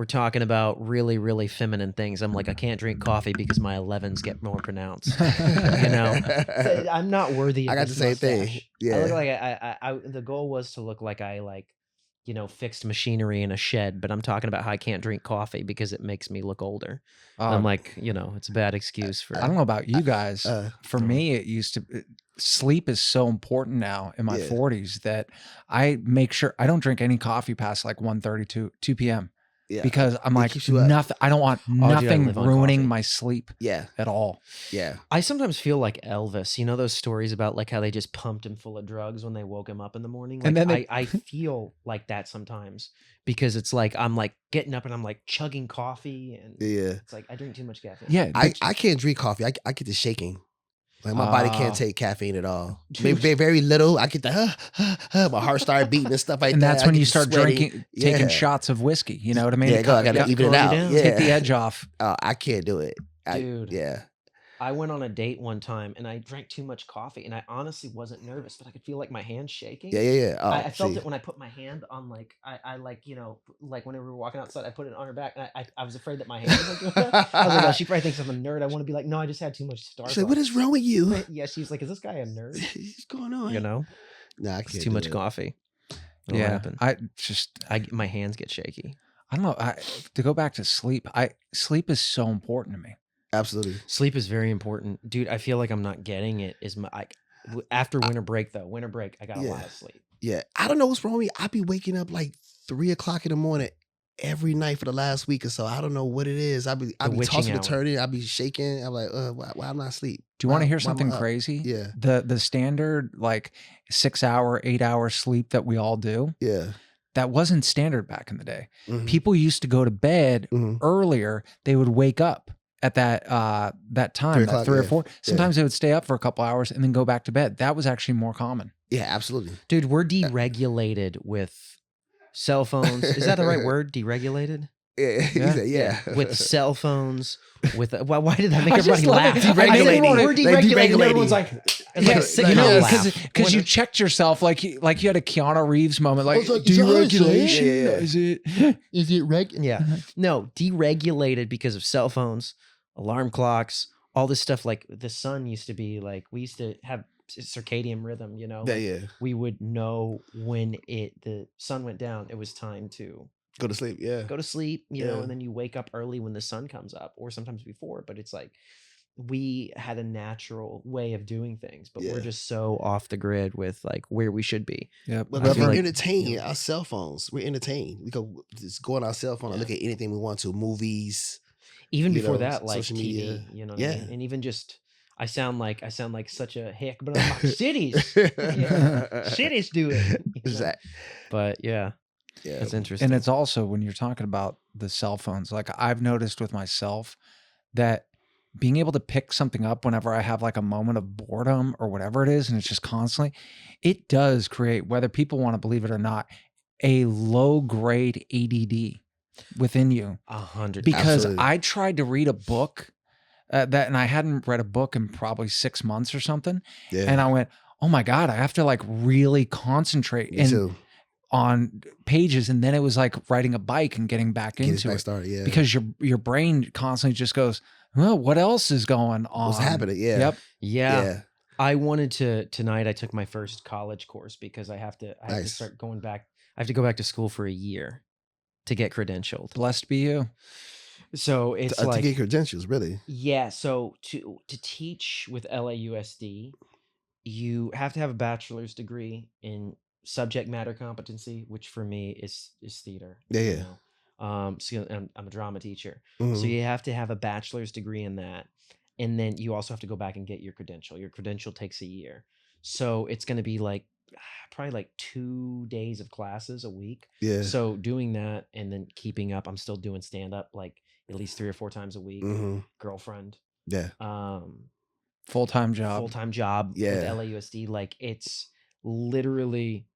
we're talking about really, really feminine things. I'm like, I can't drink coffee because my 11s get more pronounced. You know, I'm not worthy of I got this the same thing. mustache. Yeah. I look like I the goal was to look like I like, you know, fixed machinery in a shed, but I'm talking about how I can't drink coffee because it makes me look older. And I'm like, you know, it's a bad excuse for. I don't know about you guys. For don't know. me, it used to. Sleep is so important now in my Yeah. 40s that I make sure I don't drink any coffee past like 1:30 2 p.m. Yeah. because I'm It like keeps you up. nothing. I don't want dude, I nothing live on ruining coffee. my sleep Yeah. at all. Yeah. I sometimes feel like Elvis. You know those stories about like how they just pumped him full of drugs when they woke him up in the morning? Like And then I feel like that sometimes because it's like I'm like getting up and I'm like chugging coffee and Yeah. it's like I drink too much caffeine. Yeah, I can't drink coffee. I get the shaking. Like my body can't take caffeine at all. Dude. Maybe very little. I get the my heart started beating and stuff like and that. that's I when get you to start sweating. taking Yeah. shots of whiskey. You know what I mean? Yeah, To I gotta cut- even it calm you out. down. Yeah. take the edge off. I can't do it. Dude. Yeah. I went on a date one time and I drank too much coffee and I honestly wasn't nervous, but I could feel like my hands shaking. Yeah. Oh, I felt see. it when I put my hand on like I like, you know, like whenever we were walking outside, I put it on her back and I was afraid that my hand was like doing that. I was like, oh, she probably thinks I'm a nerd. I want to be like, no, I just had too much Starbucks. She's like, what is wrong with you? Yeah, she's like, is this guy a nerd? What's going on? You know, Nah, I it's can't too do much it. coffee. What'll Yeah, happen? My hands get shaky. I don't know. To go back to sleep, sleep is so important to me. Absolutely. Sleep is very important, dude. I feel like I'm not getting it. After winter break though? Winter break, I got a lot of sleep. Yeah. I don't know what's wrong with me. I be waking up like 3 o'clock in the morning every night for the last week or so. I don't know what it is. I be witching tossing hour. and turning. I be shaking. I'm like, why I'm not asleep? Do you want to hear Why am I something up? crazy? Yeah. The standard like 6 hour, 8 hour sleep that we all do, Yeah. that wasn't standard back in the day. Mhm. People used to go to bed Mhm. earlier. They would wake up at that time, 3 that o'clock, 3 or yeah. 4. Sometimes they would stay up for a couple hours and then go back to bed. That was actually more common. Yeah, absolutely. Dude, we're deregulated with cell phones. Is that the right word? Deregulated? Yeah. He said, yeah. With cell phones, with why did that make I just everybody love laugh? it. I said, Deregulating. we're Like, deregulated. And deregulating. everyone's like, it's like a Yeah, sitcom no, laugh. because you checked yourself like you had a Keanu Reeves moment, like was like, is that how it's deregulation. saying? Yeah. Is it? Is it yeah. No, deregulated because of cell phones, alarm clocks, all this stuff. Like the sun used to be like, we used to have circadian rhythm, you know? Yeah, Like, yeah. we would know when the sun went down, it was time to Go to sleep. Yeah. go to sleep, you know, Yeah. and then you wake up early when the sun comes up, or sometimes before. But it's like we had a natural way of doing things, but we're Yeah. just so off the grid with like where we should be. Yep. But I we're feel like- entertained. Our cell phones. We're entertained. We go just go on our cell phone and look at anything we want to. Movies. Even you before know, that, like social TV, media. you know what I Yeah. mean? And even just I sound like such a hick, but I'm like, cities. Yeah. Cities do it. You know? Exactly. But yeah, Yeah. that's interesting. And it's also when you're talking about the cell phones, like I've noticed with myself that being able to pick something up whenever I have like a moment of boredom or whatever it is, and it's just constantly, it does create, whether people want to believe it or not, a low grade ADD within you. 100%. Because Absolutely. I tried to read a book and I hadn't read a book in probably 6 months or something. Yeah. And I went, oh my God, I have to like really concentrate Me too. on pages. And then it was like riding a bike and getting back Get us into back it. started. Yeah. Because your brain constantly just goes, well, what else is going on? What's happening? Yeah. Yep. Yeah. I wanted tonight I took my first college course because I have to Nice. start going back. I have to go back to school for a year to get credentialed. Blessed be you. So it's To like get credentials, really. yeah, so to teach with LAUSD, you have to have a bachelor's degree in subject matter competency, which for me is theater. Yeah, you yeah. know. So I'm a drama teacher. Mhm. So you have to have a bachelor's degree in that. And then you also have to go back and get your credential. Your credential takes a year. So it's going to be like probably like 2 days of classes a week. Yeah. So doing that and then keeping up, I'm still doing stand up like at least 3 or 4 times a week. hmm Girlfriend, Yeah. Full-time job. full-time job with Yeah. LAUSD. Like it's literally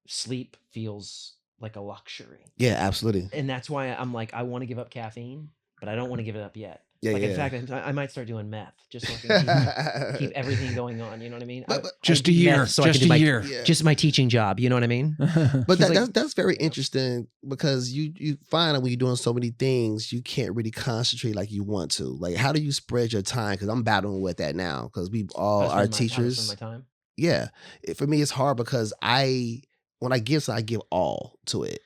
sleep feels like a luxury. Yeah, absolutely. And that's why I'm like, I want to give up caffeine, but I don't want to give it up yet. Yeah, Like, in yeah. fact, I might start doing meth just so I can keep everything going on. You know what I mean? But- I Just do a year. meth so I can Just do a my year. Yeah. just my teaching job. You know what I mean? But He's like- that's very interesting because you find that when you're doing so many things, you can't really concentrate like you want to. Like, how do you spread your time? Because I'm battling with that now because we all How to are spend teachers. my time. Yeah, for me, it's hard because when I give, I give all to it.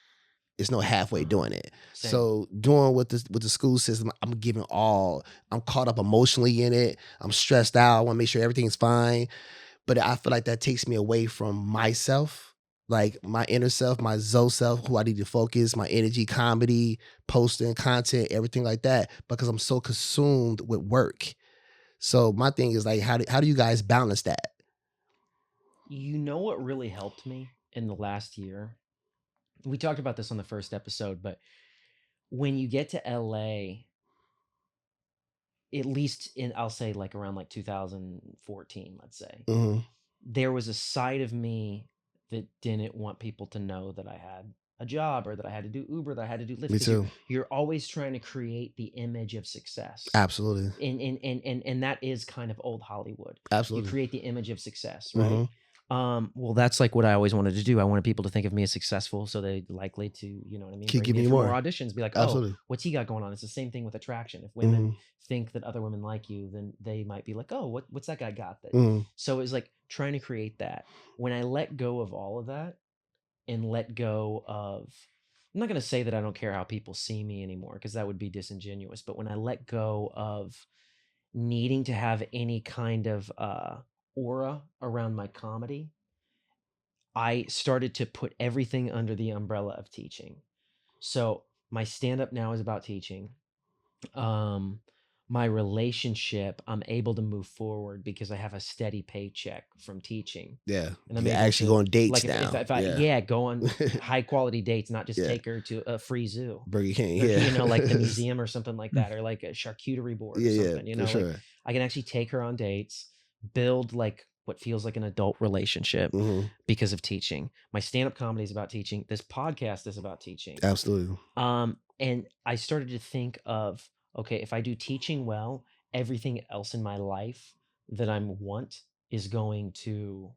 It's no halfway doing it. Same. So doing with the school system, I'm giving all. I'm caught up emotionally in it. I'm stressed out. I want to make sure everything's fine. But I feel like that takes me away from myself, like my inner self, my Zoe self, who I need to focus, my energy, comedy, posting, content, everything like that, because I'm so consumed with work. So my thing is like, how do you guys balance that? You know what really helped me in the last year? We talked about this on the first episode, but when you get to LA, at least I'll say like around like 2014, let's say, Mm-hmm. there was a side of me that didn't want people to know that I had a job or that I had to do Uber, that I had to do Lyft. Me 'cause you're- too. You're always trying to create the image of success. Absolutely. And that is kind of old Hollywood. Absolutely. You create the image of success, right? Mhm. Well, that's like what I always wanted to do. I wanted people to think of me as successful, so they likely to, you know what I mean, Keep bring me giving in you for more. auditions. Be like, Absolutely. oh, what's he got going on? It's the same thing with attraction. If women Mhm. think that other women like you, then they might be like, oh, what's that guy got? That Mhm. So it was like trying to create that. When I let go of all of that and let go of, I'm not going to say that I don't care how people see me anymore, because that would be disingenuous. But when I let go of needing to have any kind of aura around my comedy, I started to put everything under the umbrella of teaching. So my stand up now is about teaching. My relationship, I'm able to move forward because I have a steady paycheck from teaching. Yeah. And I'm You able actually to, go on dates like, now. if I go on high quality dates, not just Yeah. take her to a free zoo, Burger King. or, Yeah. you know, like the museum or something like that, or like a charcuterie board or something, you know, for like sure. I can actually take her on dates, build like what feels like an adult relationship Mhm. because of teaching. My stand-up comedy is about teaching. This podcast is about teaching. Absolutely. And I started to think of, okay, if I do teaching well, everything else in my life that I want is going to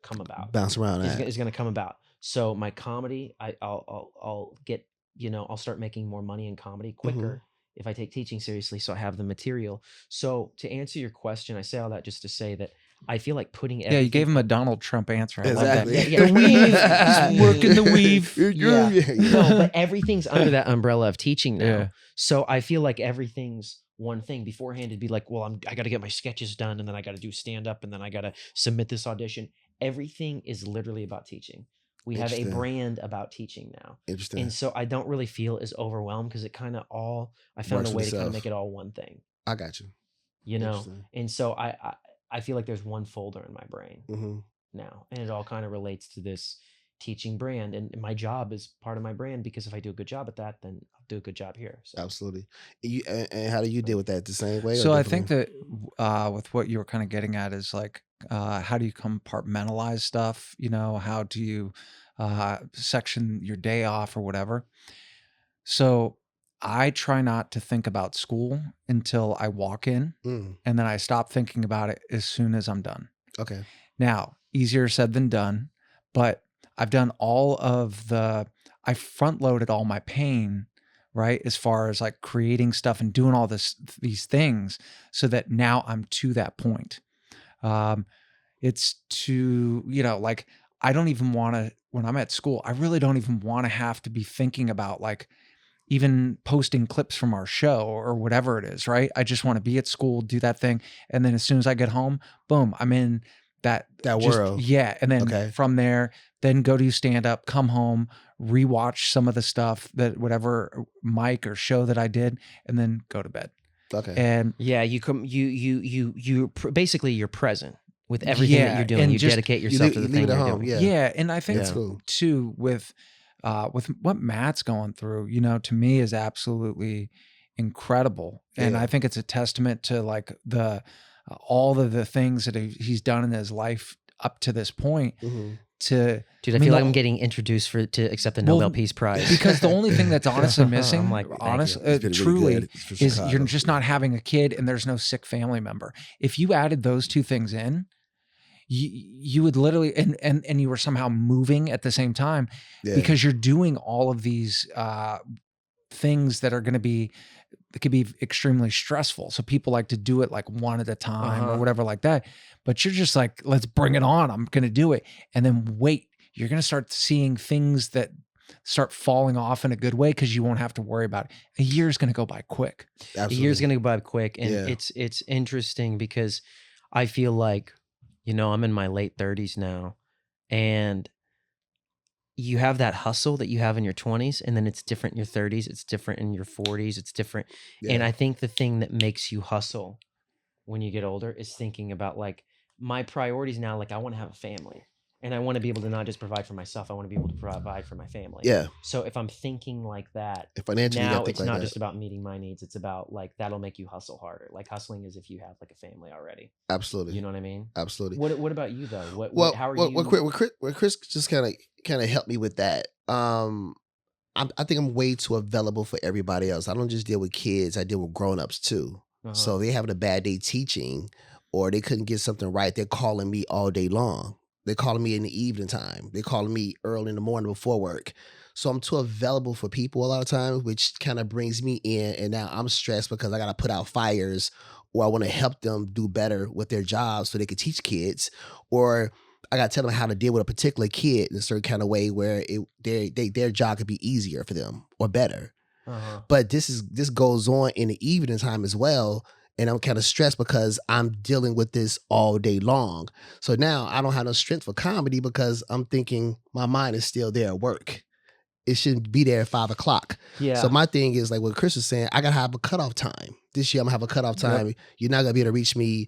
come about. Bounce around that. Is going to come about. So my comedy, I'll get, you know, I'll start making more money in comedy quicker if I take teaching seriously, so I have the material. So to answer your question, I say all that just to say that I feel like putting Yeah, everything. you gave him a Donald Trump answer. I love that. Exactly. Yeah, The weave. He's working the weave. Yeah. No, but everything's under that umbrella of teaching now. Yeah. So I feel like everything's one thing. Beforehand, it'd be like, well, I got to get my sketches done, and then I got to do stand up, and then I got to submit this audition. Everything is literally about teaching. We have a Interesting. brand about teaching now. Interesting. And so I don't really feel as overwhelmed because it kind of all, I found Works a for way to kind itself. of make it all one thing, I got you. you know? Interesting. And so I feel like there's one folder in my brain Mm-hmm. now, and it all kind of relates to this teaching brand, and my job is part of my brand, because if I do a good job at that, then I'll do a good job here. So Absolutely. And how do you deal with that? The same way? or So I think differently? that with what you were kind of getting at is like, how do you compartmentalize stuff? You know, how do you section your day off or whatever? So I try not to think about school until I walk in, Mm, and then I stop thinking about it as soon as I'm done. okay. Now, easier said than done, but I've done I front loaded all my pain, right? As far as like creating stuff and doing all these things, so that now I'm to that point. It's to, you know, like I don't even want to, when I'm at school, I really don't even want to have to be thinking about like even posting clips from our show or whatever it is, right? I just want to be at school, do that thing. And then as soon as I get home, boom, I'm in that world. Yeah. And then Okay. from there, then go do stand up, come home, rewatch some of the stuff that whatever mic or show that I did, and then go to bed. Okay. And yeah, basically you're present with everything that you're doing. and You just- dedicate You yourself leave, to the you thing leave it at you're home. doing. Yeah. Yeah, and I think That's cool. too with what Matt's going through, you know, to me is absolutely incredible, and Yeah. I think it's a testament to like all of the things that he's done in his life up to this point Mhm. to Dude, I mean, feel like the- I'm getting introduced to accept the Well, Nobel Peace Prize. because the only thing that's honestly missing, I'm like, thank you. It's been really truly, good for is Chicago. you're just not having a kid and there's no sick family member. If you added those two things in, you would literally, and you were somehow moving at the same time, Yeah. because you're doing all of these things that are going to be, it could be extremely stressful. So people like to do it like one at a time or whatever like that. But you're just like, let's bring it on. I'm going to do it. And then wait, you're going to start seeing things that start falling off in a good way because you won't have to worry about it. A year's going to go by quick. Absolutely. A year's going to go by quick. And Yeah. it's interesting because I feel like, you know, I'm in my late 30s now, and you have that hustle that you have in your 20s, and then it's different in your 30s, it's different in your 40s, it's different. And Yeah. I think the thing that makes you hustle when you get older is thinking about, like, my priorities now, like, I want to have a family, and I want to be able to not just provide for myself, I want to be able to provide for my family. Yeah. So if I'm thinking like that, And financially, you gotta now think it's like not that. just about meeting my needs, it's about, like, that'll make you hustle harder. Like, hustling is if you have like a family already. Absolutely. You know what I mean? Absolutely. What about you though? Well, how are well, you? well, Chris just kind of helped me with that. I think I'm way too available for everybody else. I don't just deal with kids; I deal with grown-ups too. So they having a bad day teaching, or they couldn't get something right, they're calling me all day long. They're calling me in the evening time. They're calling me early in the morning before work. So I'm too available for people a lot of times, which kind of brings me in. And now I'm stressed because I got to put out fires, or I want to help them do better with their jobs so they can teach kids, or I got to tell them how to deal with a particular kid in a certain kind of way where their job could be easier for them or better. But this goes on in the evening time as well. And I'm kind of stressed because I'm dealing with this all day long. So now I don't have no strength for comedy because I'm thinking my mind is still there at work. It shouldn't be there at 5 o'clock. Yeah. So my thing is, like what Chris was saying, I got to have a cutoff time. This year I'm going to have a cutoff time. Yep. You're not going to be able to reach me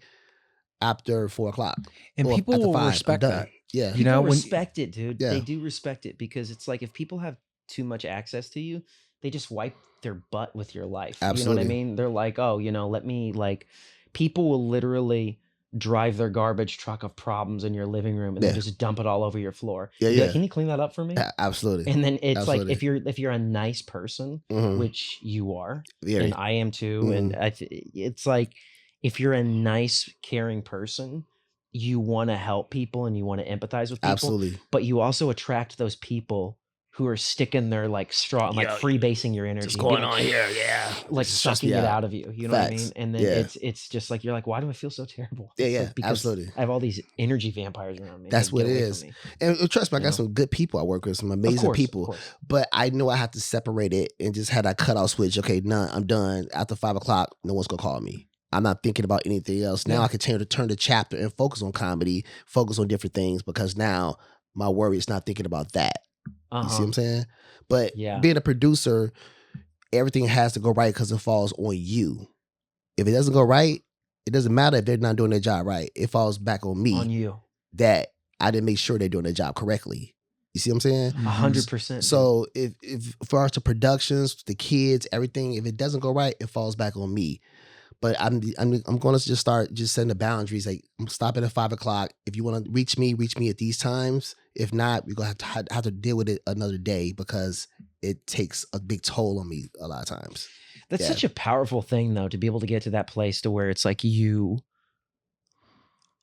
after 4 o'clock. And people will respect that. Yeah. People respect it, dude. Yeah. They do respect it, because it's like if people have too much access to you, they just wipe their butt with your life. Absolutely. You know what I mean? They're like, oh, you know, let me, like, people will literally drive their garbage truck of problems in your living room and then just dump it all over your floor. Yeah, Be yeah. like, can you clean that up for me? Absolutely. And then it's Absolutely. like if you're a nice person, which you are, Very. and I am too, and it's like if you're a nice, caring person, you want to help people and you want to empathize with people. Absolutely. But you also attract those people who are sticking their like straw and like freebasing your energy. What's going on here? Yeah. Like sucking it out of you. You know what I mean? And then it's just like, you're like, why do I feel so terrible? Yeah, It's yeah, like, because absolutely. I have all these energy vampires around me. That's Like, what get it away is. from me. And trust me, I got know? some good people I work with, some amazing Of course, people. of course. But I know I have to separate it and just have that cutoff switch. Okay, none, I'm done. After 5 o'clock, no one's gonna call me. I'm not thinking about anything else. Now I can turn the chapter and focus on comedy, focus on different things, because now my worry is not thinking about that. You see what I'm saying? But being a producer, everything has to go right because it falls on you. If it doesn't go right, it doesn't matter if they're not doing their job right. It falls back on me. On you. That I didn't make sure they're doing their job correctly. You see what I'm saying? 100%. So if for us to productions, the kids, everything, if it doesn't go right, it falls back on me. But I'm going to just start just setting the boundaries. Like, I'm stopping at 5 o'clock. If you want to reach me at these times. If not, we're going to have to deal with it another day, because it takes a big toll on me a lot of times. That's such a powerful thing, though, to be able to get to that place to where it's like you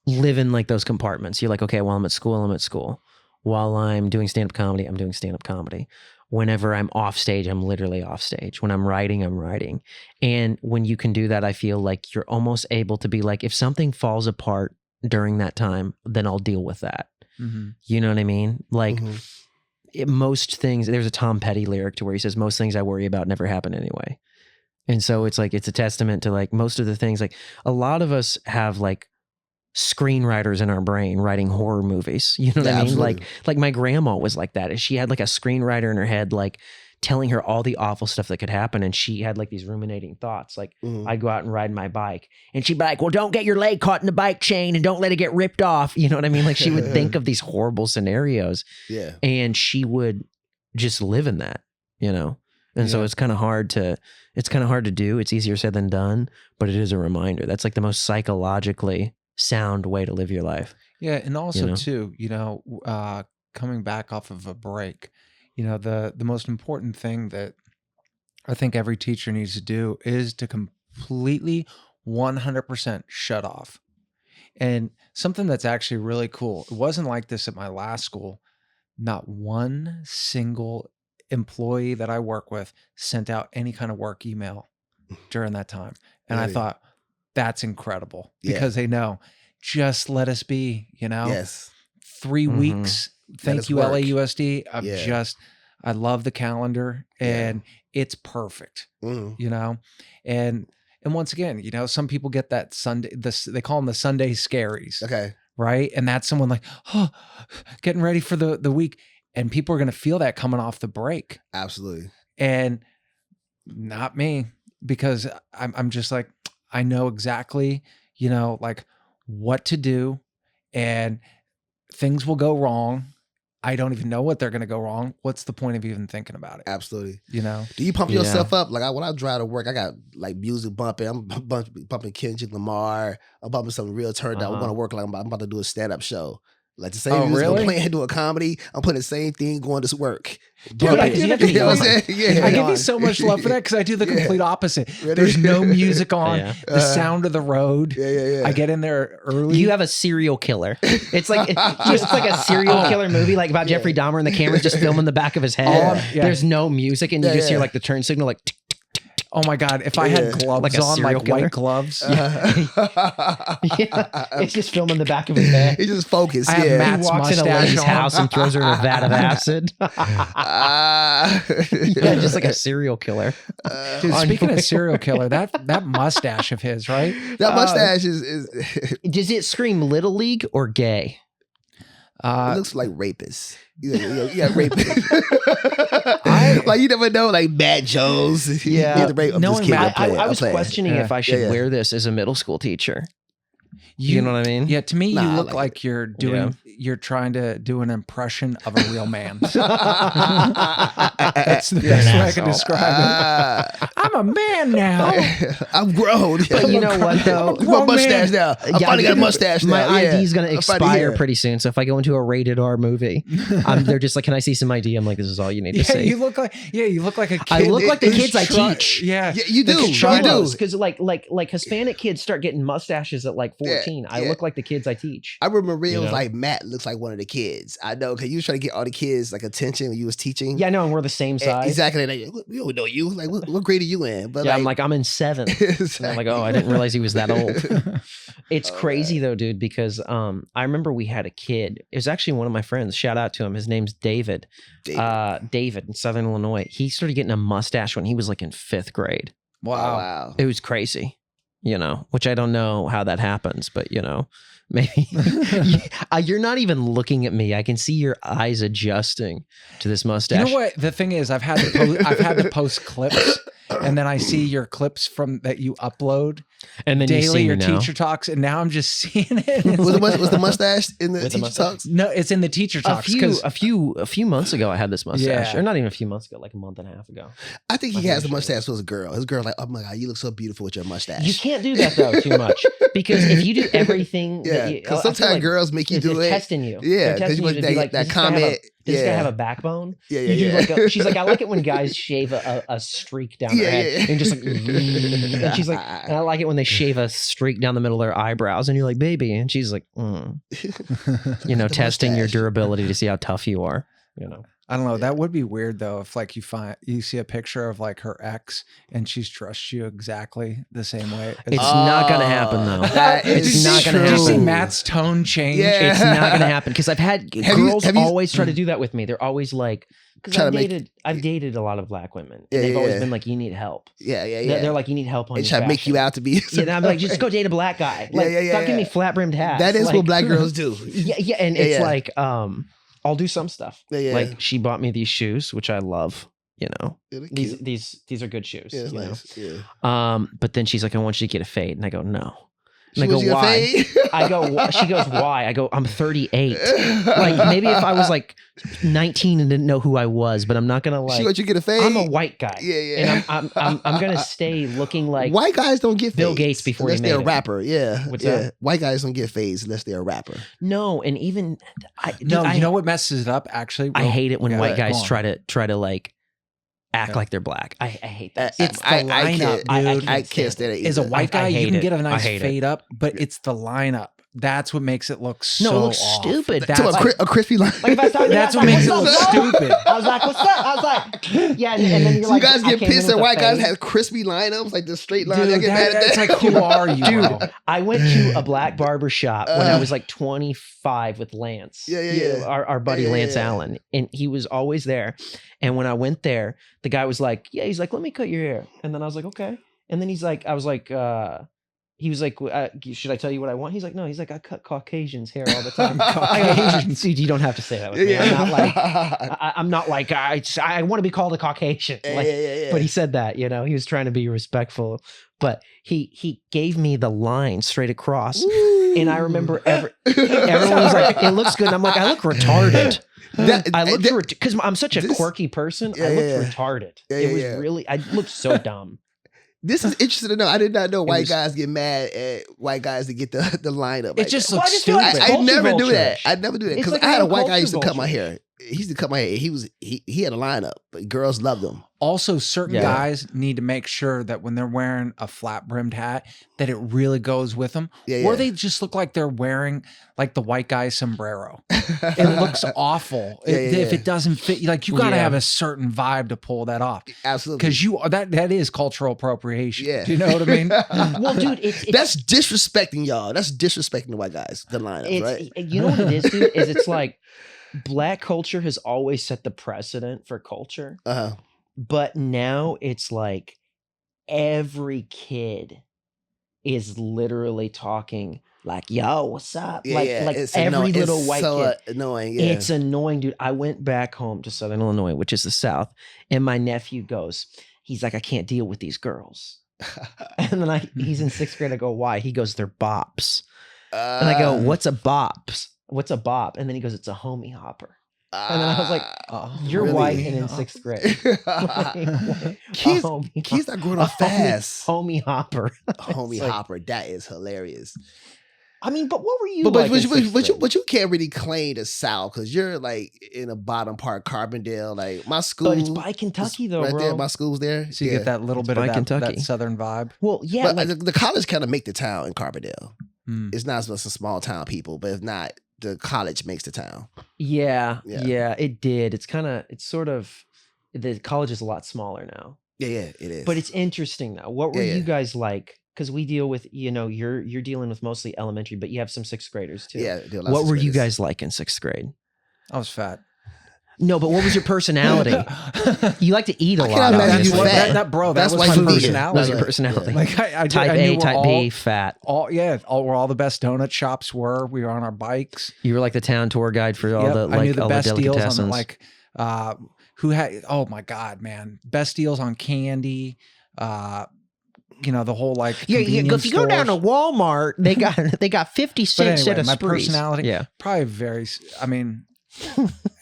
live in like those compartments. You're like, okay, while I'm at school, I'm at school. While I'm doing stand-up comedy, I'm doing stand-up comedy. Whenever I'm off stage, I'm literally off stage. When I'm writing, I'm writing. And when you can do that, I feel like you're almost able to be like, if something falls apart during that time, then I'll deal with that. You know what I mean? Like most things, there's a Tom Petty lyric to where he says, most things I worry about never happen anyway. And so it's like, it's a testament to like most of the things, like a lot of us have like screenwriters in our brain writing horror movies. You know what I mean? Absolutely. Like my grandma was like that. She had like a screenwriter in her head, like telling her all the awful stuff that could happen. And she had like these ruminating thoughts. Like I'd go out and ride my bike and she'd be like, well, don't get your leg caught in the bike chain and don't let it get ripped off. You know what I mean? Like she would think of these horrible scenarios. Yeah. And she would just live in that, you know? And so it's kind of hard to do. It's easier said than done, but it is a reminder. That's like the most psychologically sound way to live your life. Yeah. And also know? too, coming back off of a break, the most important thing that I think every teacher needs to do is to completely 100% shut off. And something that's actually really cool, it wasn't like this at my last school. Not one single employee that I work with sent out any kind of work email during that time. And I thought, that's incredible, because they know, just let us be, Yes. 3 weeks. Thank you, work. LAUSD. I love the calendar, and it's perfect, and once again, some people get that Sunday, they call them the Sunday scaries. Okay. Right. And that's someone like, getting ready for the week. And people are going to feel that coming off the break. Absolutely. And not me, because I'm just like, I know exactly, like what to do, and things will go wrong. I don't even know what they're going to go wrong. What's the point of even thinking about it? Absolutely. Do you pump yourself up? Like when I drive to work, I got like music bumping. I'm bumping Kendrick Lamar. I'm bumping something real turned out. I'm going to work like I'm about to do a stand-up show. Like the same music I'm playing, do a comedy. I'm putting the same thing going to work. Dude, I give you so much love for that, because I do the complete opposite. There's no music on, the sound of the road. I get in there early. You have a serial killer. It's like it's like a serial killer movie, like about Jeffrey Dahmer, and the camera's just filming the back of his head. There's no music, and you just hear like the turn signal, like. Oh my God! If I had gloves like on, like white gloves, it's just filming the back of his head. He's just focused. I have Matt's he walks in a lady's house and throws her in a vat of acid. Just like a serial killer. Dude, speaking of serial killer, that mustache of his, right? That mustache is. Does it scream Little League or gay? It looks like rapists. You got rapists. Like you never know, like Matt Jones. Yeah. I was questioning if I should wear this as a middle school teacher. You know what I mean? Yeah, to me, you look like you're doing, you're trying to do an impression of a real man. That's the best way I can describe it. I'm a man now. I'm grown. But you know what, though? I'm a mustache now. I finally got a mustache now. My ID is going to expire pretty soon. So if I go into a rated R movie, they're just like, can I see some ID? I'm like, this is all you need to see. You look like a kid. I look like the kids I teach. Yeah, you do. You do. Because like Hispanic kids start getting mustaches at like 14. I look like the kids I teach. I remember Maria was like, Matt looks like one of the kids. I know, because you was trying to get all the kids like attention when you was teaching. Yeah, I know, and we're the same size. Exactly. Like, we don't know you. Like, what grade are you in? But I'm like, I'm in 7th. Exactly. And I'm like, oh, I didn't realize he was that old. It's crazy though, dude, because I remember we had a kid. It was actually one of my friends. Shout out to him. His name's David. David in Southern Illinois. He started getting a mustache when he was like in 5th grade. Wow. It was crazy, which I don't know how that happens, but maybe you're not even looking at me. I can see your eyes adjusting to this mustache. You know what? The thing is, I've had to post clips, and then I see your clips from that you upload, and then daily your now. teacher talks, and now I'm just seeing it. Was the mustache in the teacher talks? No, it's in the teacher talks. A few months ago, I had this mustache, or not even a few months ago, like a month and a half ago. I think he has a mustache with a girl. His girl like, oh my God, you look so beautiful with your mustache. You can't do that though too much, because if you do everything, because sometimes girls make you do it. Testing you. Yeah, because you want that comment. Does this guy have a backbone? Yeah. She's like, I like it when guys shave a streak down their head. And just like, and she's like, and I like it when they shave a streak down the middle of their eyebrows. And you're like, baby. And she's like, testing your durability to see how tough you are. I don't know. That would be weird though, if like you see a picture of like her ex and she's dressed you exactly the same way. It's not gonna happen though. It's not gonna happen. Did you see happen. Matt's tone change? Yeah. It's not gonna happen, because I've had girls always try to do that with me. They're always like, because I've dated a lot of black women. And they've always been like, you need help. Yeah. They're like, you need help on your try to make you out to be. Yeah, I'm like, just go date a black guy. Like, stop giving me flat brimmed hats. That is what black girls do. Yeah, and it's like, I'll do some stuff. Yeah. Like she bought me these shoes, which I love. These are good shoes. Yeah, nice. Yeah. But then she's like, I want you to get a fade, and I go, no. And I was go, your why? fade? I go, she goes, why? I go, I'm 38. Like maybe if I was like 19 and didn't know who I was, but I'm not gonna She like. let you get a fade. I'm a white guy, Yeah, yeah. and I'm gonna stay looking like white guys don't get Bill fades Gates before he unless they're made a it. rapper. Yeah, What's yeah. that? White guys don't get fades unless they're a rapper. No, and even No, I you know what messes it up? Actually, I hate it when Yeah, white go guys on. try to like act Yeah. like they're black. I hate that. It's the I lineup, can't, dude. I stand can't stand it. As a either. white guy, I you hate can it. get a I nice hate it. fade up, but it's the lineup. That's what makes it look so No, it looks off. stupid. That's To a crispy line. Like if I started, That's what makes it look stupid. I was like, what's up? I was like, yeah, and then you're So like, you guys I get came in pissed with that a white guys fade. have crispy lineups, like the straight line. I Dude, get mad at it's that. like, who are you, Dude, bro? I went to a black barber shop when I was like 25 with Lance. Yeah, yeah, You know, yeah. our buddy Yeah, yeah, Lance yeah. Allen. And he was always there. And when I went there, the guy was like, yeah, he's like, let me cut your hair. And then I was like, okay. And then he's like, I was like, he was like, should I tell you what I want? He's like, no. He's like, I cut Caucasians' hair all the time. Caucasians. Dude, you don't have to say that with me. Yeah, I'm not like, yeah. I'm not like, I want to be called a Caucasian. Like, yeah. but he said that, you know, he was trying to be respectful. But he gave me the line straight across. And I remember everyone was like, it looks good. And I'm like, I look retarded. I look because I'm such a quirky person. I looked retarded. It was really, I looked so dumb. This is interesting to know. I did not know white was- guys get mad at white guys to get the lineup. It like just that. looks I just feel like stupid. it's I never do culture that. vulture. I never do that It's because like I had a a white guy culture used to cut my vulture. hair. He used to cut my hair. He had a lineup, but girls loved him. Also, certain Yeah. guys need to make sure that when they're wearing a flat brimmed hat, that it really goes with them. Yeah, Or yeah. they just look like they're wearing like the white guy's sombrero. It looks awful Yeah, if yeah. it doesn't fit. Like you got to Yeah. have a certain vibe to pull that off Absolutely. because that is cultural appropriation. Yeah. Do you know what I mean? Well, dude, it's That's disrespecting y'all. That's disrespecting the white guys, the lineups, right? you know what it is, dude? Is it's like black culture has always set the precedent for culture, Uh-huh. but now it's like every kid is literally talking like, "Yo, what's up?" Yeah, like yeah. like It's every annoying. little It's white so kid. annoying. Yeah. It's annoying, dude. I went back home to Southern Illinois, which is the South, and my nephew goes, he's like, I can't deal with these girls. And then he's in 6th grade. I go, why? He goes, they're bops. And I go, what's a bops? What's a bop? And then he goes, it's a homie hopper. And then I was like, you're really? white and in 6th grade. Kids, homie kids are growing up fast. Homie hopper. Homie It's like- hopper, that is hilarious. I mean, but what were you But like in 6th grade? but you can't really claim the South because you're like in the bottom part, Carbondale. Like my school, But it's by Kentucky though, right bro. there. My school's there. So you get that little It's bit by of that Kentucky. southern vibe. Well, yeah, But like, the college kind of make the town in Carbondale. Mm. It's not just a small town people, but if not, the college makes the town. yeah, Yeah. it did. It's sort of, the college is a lot smaller now. Yeah, it is. But it's interesting though. What were Yeah, you yeah. guys like? Because we deal with, you're dealing with mostly elementary, but you have some 6th graders too. yeah. there are lots What of were you graders. guys like in 6th grade? I was fat. No, but what was your personality? You like to eat a I lot. cannot imagine That's you what, fat. that bro. That's That why was you my vegan. personality. That was your Yeah. personality. Like I Type I knew A, where type all, B, fat. where all the best donut shops were. We were on our bikes. You were like the town tour guide for all Yep, the like I knew the all best the deals delicatessens. on like who had. Oh my god, man! Best deals on candy. The whole like Yeah, convenience if you go down to stores. Walmart, they got 50 But cents anyway, at a my Sprees. personality, Yeah. probably very. I mean,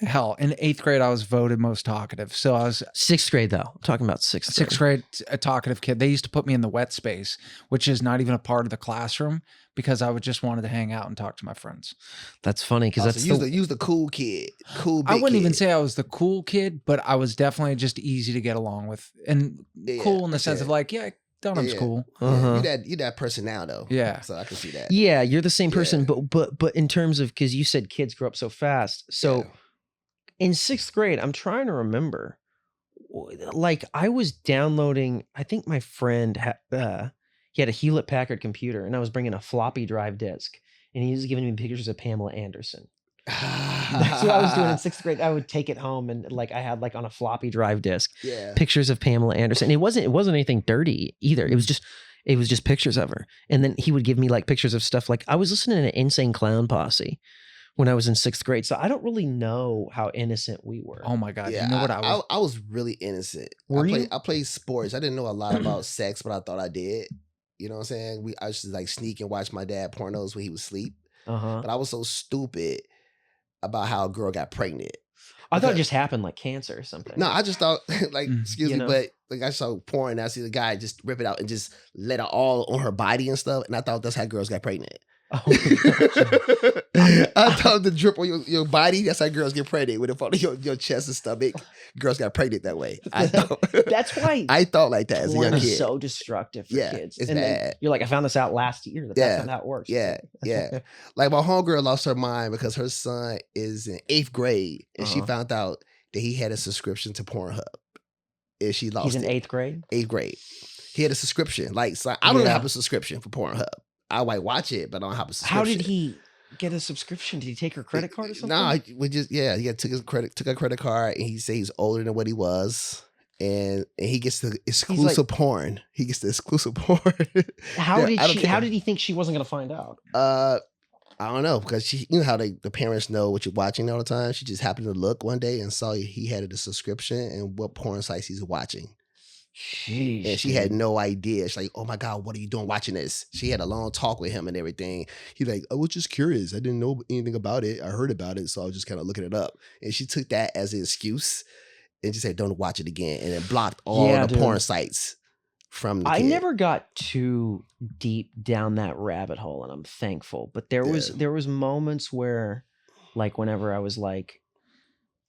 hell, in 8th grade, I was voted most talkative. So I was 6th grade though. I'm talking about 6th grade. 6th grade, a talkative kid. They used to put me in the wet space, which is not even a part of the classroom, because I would just wanted to hang out and talk to my friends. That's funny because that's use the cool kid, cool. Big I wouldn't even kid. say I was the cool kid, but I was definitely just easy to get along with, and Yeah, cool in the sense yeah. of like, yeah, Dunham's Yeah. cool. Uh-huh. You that person now though. Yeah. So I can see that. Yeah, you're the same Yeah. person, but in terms of, because you said kids grow up so fast. So in 6th grade, I'm trying to remember. Like I was downloading. I think my friend he had a Hewlett Packard computer, and I was bringing a floppy drive disk, and he was giving me pictures of Pamela Anderson. That's what I was doing in 6th grade. I would take it home, and like I had like on a floppy drive disk Yeah. pictures of Pamela Anderson. It wasn't anything dirty either. It was just pictures of her. And then he would give me like pictures of stuff. Like I was listening to Insane Clown Posse when I was in 6th grade. So I don't really know how innocent we were. Oh my god! Yeah, You know what I was? I was really innocent. Were you? I played sports. I didn't know a lot about sex, but I thought I did. You know what I'm saying? I used to like sneak and watch my dad pornos when he was asleep. Uh-huh. But I was so stupid about how a girl got pregnant. I thought it Because- just happened like cancer or something. No, I just thought like, excuse You me, know? but like I saw porn and I see the guy just rip it out and just let it all on her body and stuff. And I thought that's how girls got pregnant. Oh my gosh. I thought the drip on your body, that's how girls get pregnant. With it fall on your chest and stomach, girls got pregnant that way. I thought, That's why I thought like that as a porn young is kid. so destructive for Yeah, kids. it's And then bad. you're like, I found this out last year. That's Yeah, not how it works. yeah, yeah. Like my homegirl lost her mind because her son is in 8th grade and she Uh-huh. found out that he had a subscription to Pornhub. And she lost He's in it. 8th grade. 8th grade. He had a subscription. Like, so I don't Yeah. have a subscription for Pornhub. I might watch it, but I don't have a subscription. How did he get a subscription? Did he take her credit card or something? No, we just he took a credit card and he said he's older than what he was. And he gets the exclusive porn. He gets the exclusive porn. How Yeah, I don't did how care. did he think she wasn't gonna find out? I don't know, because you know how the parents know what you're watching all the time. She just happened to look one day and saw he had a subscription and what porn sites he's watching. Jeez. And she had no idea. She's like, "Oh my God, what are you doing watching this?" She had a long talk with him and everything. He's like, "I was just curious. I didn't know anything about it. I heard about it, so I was just kind of looking it up." And she took that as an excuse and just said, "Don't watch it again," and then blocked all Yeah, the dude. porn sites from the I kid. never got too deep down that rabbit hole, and I'm thankful. But there was moments where, like, whenever I was like,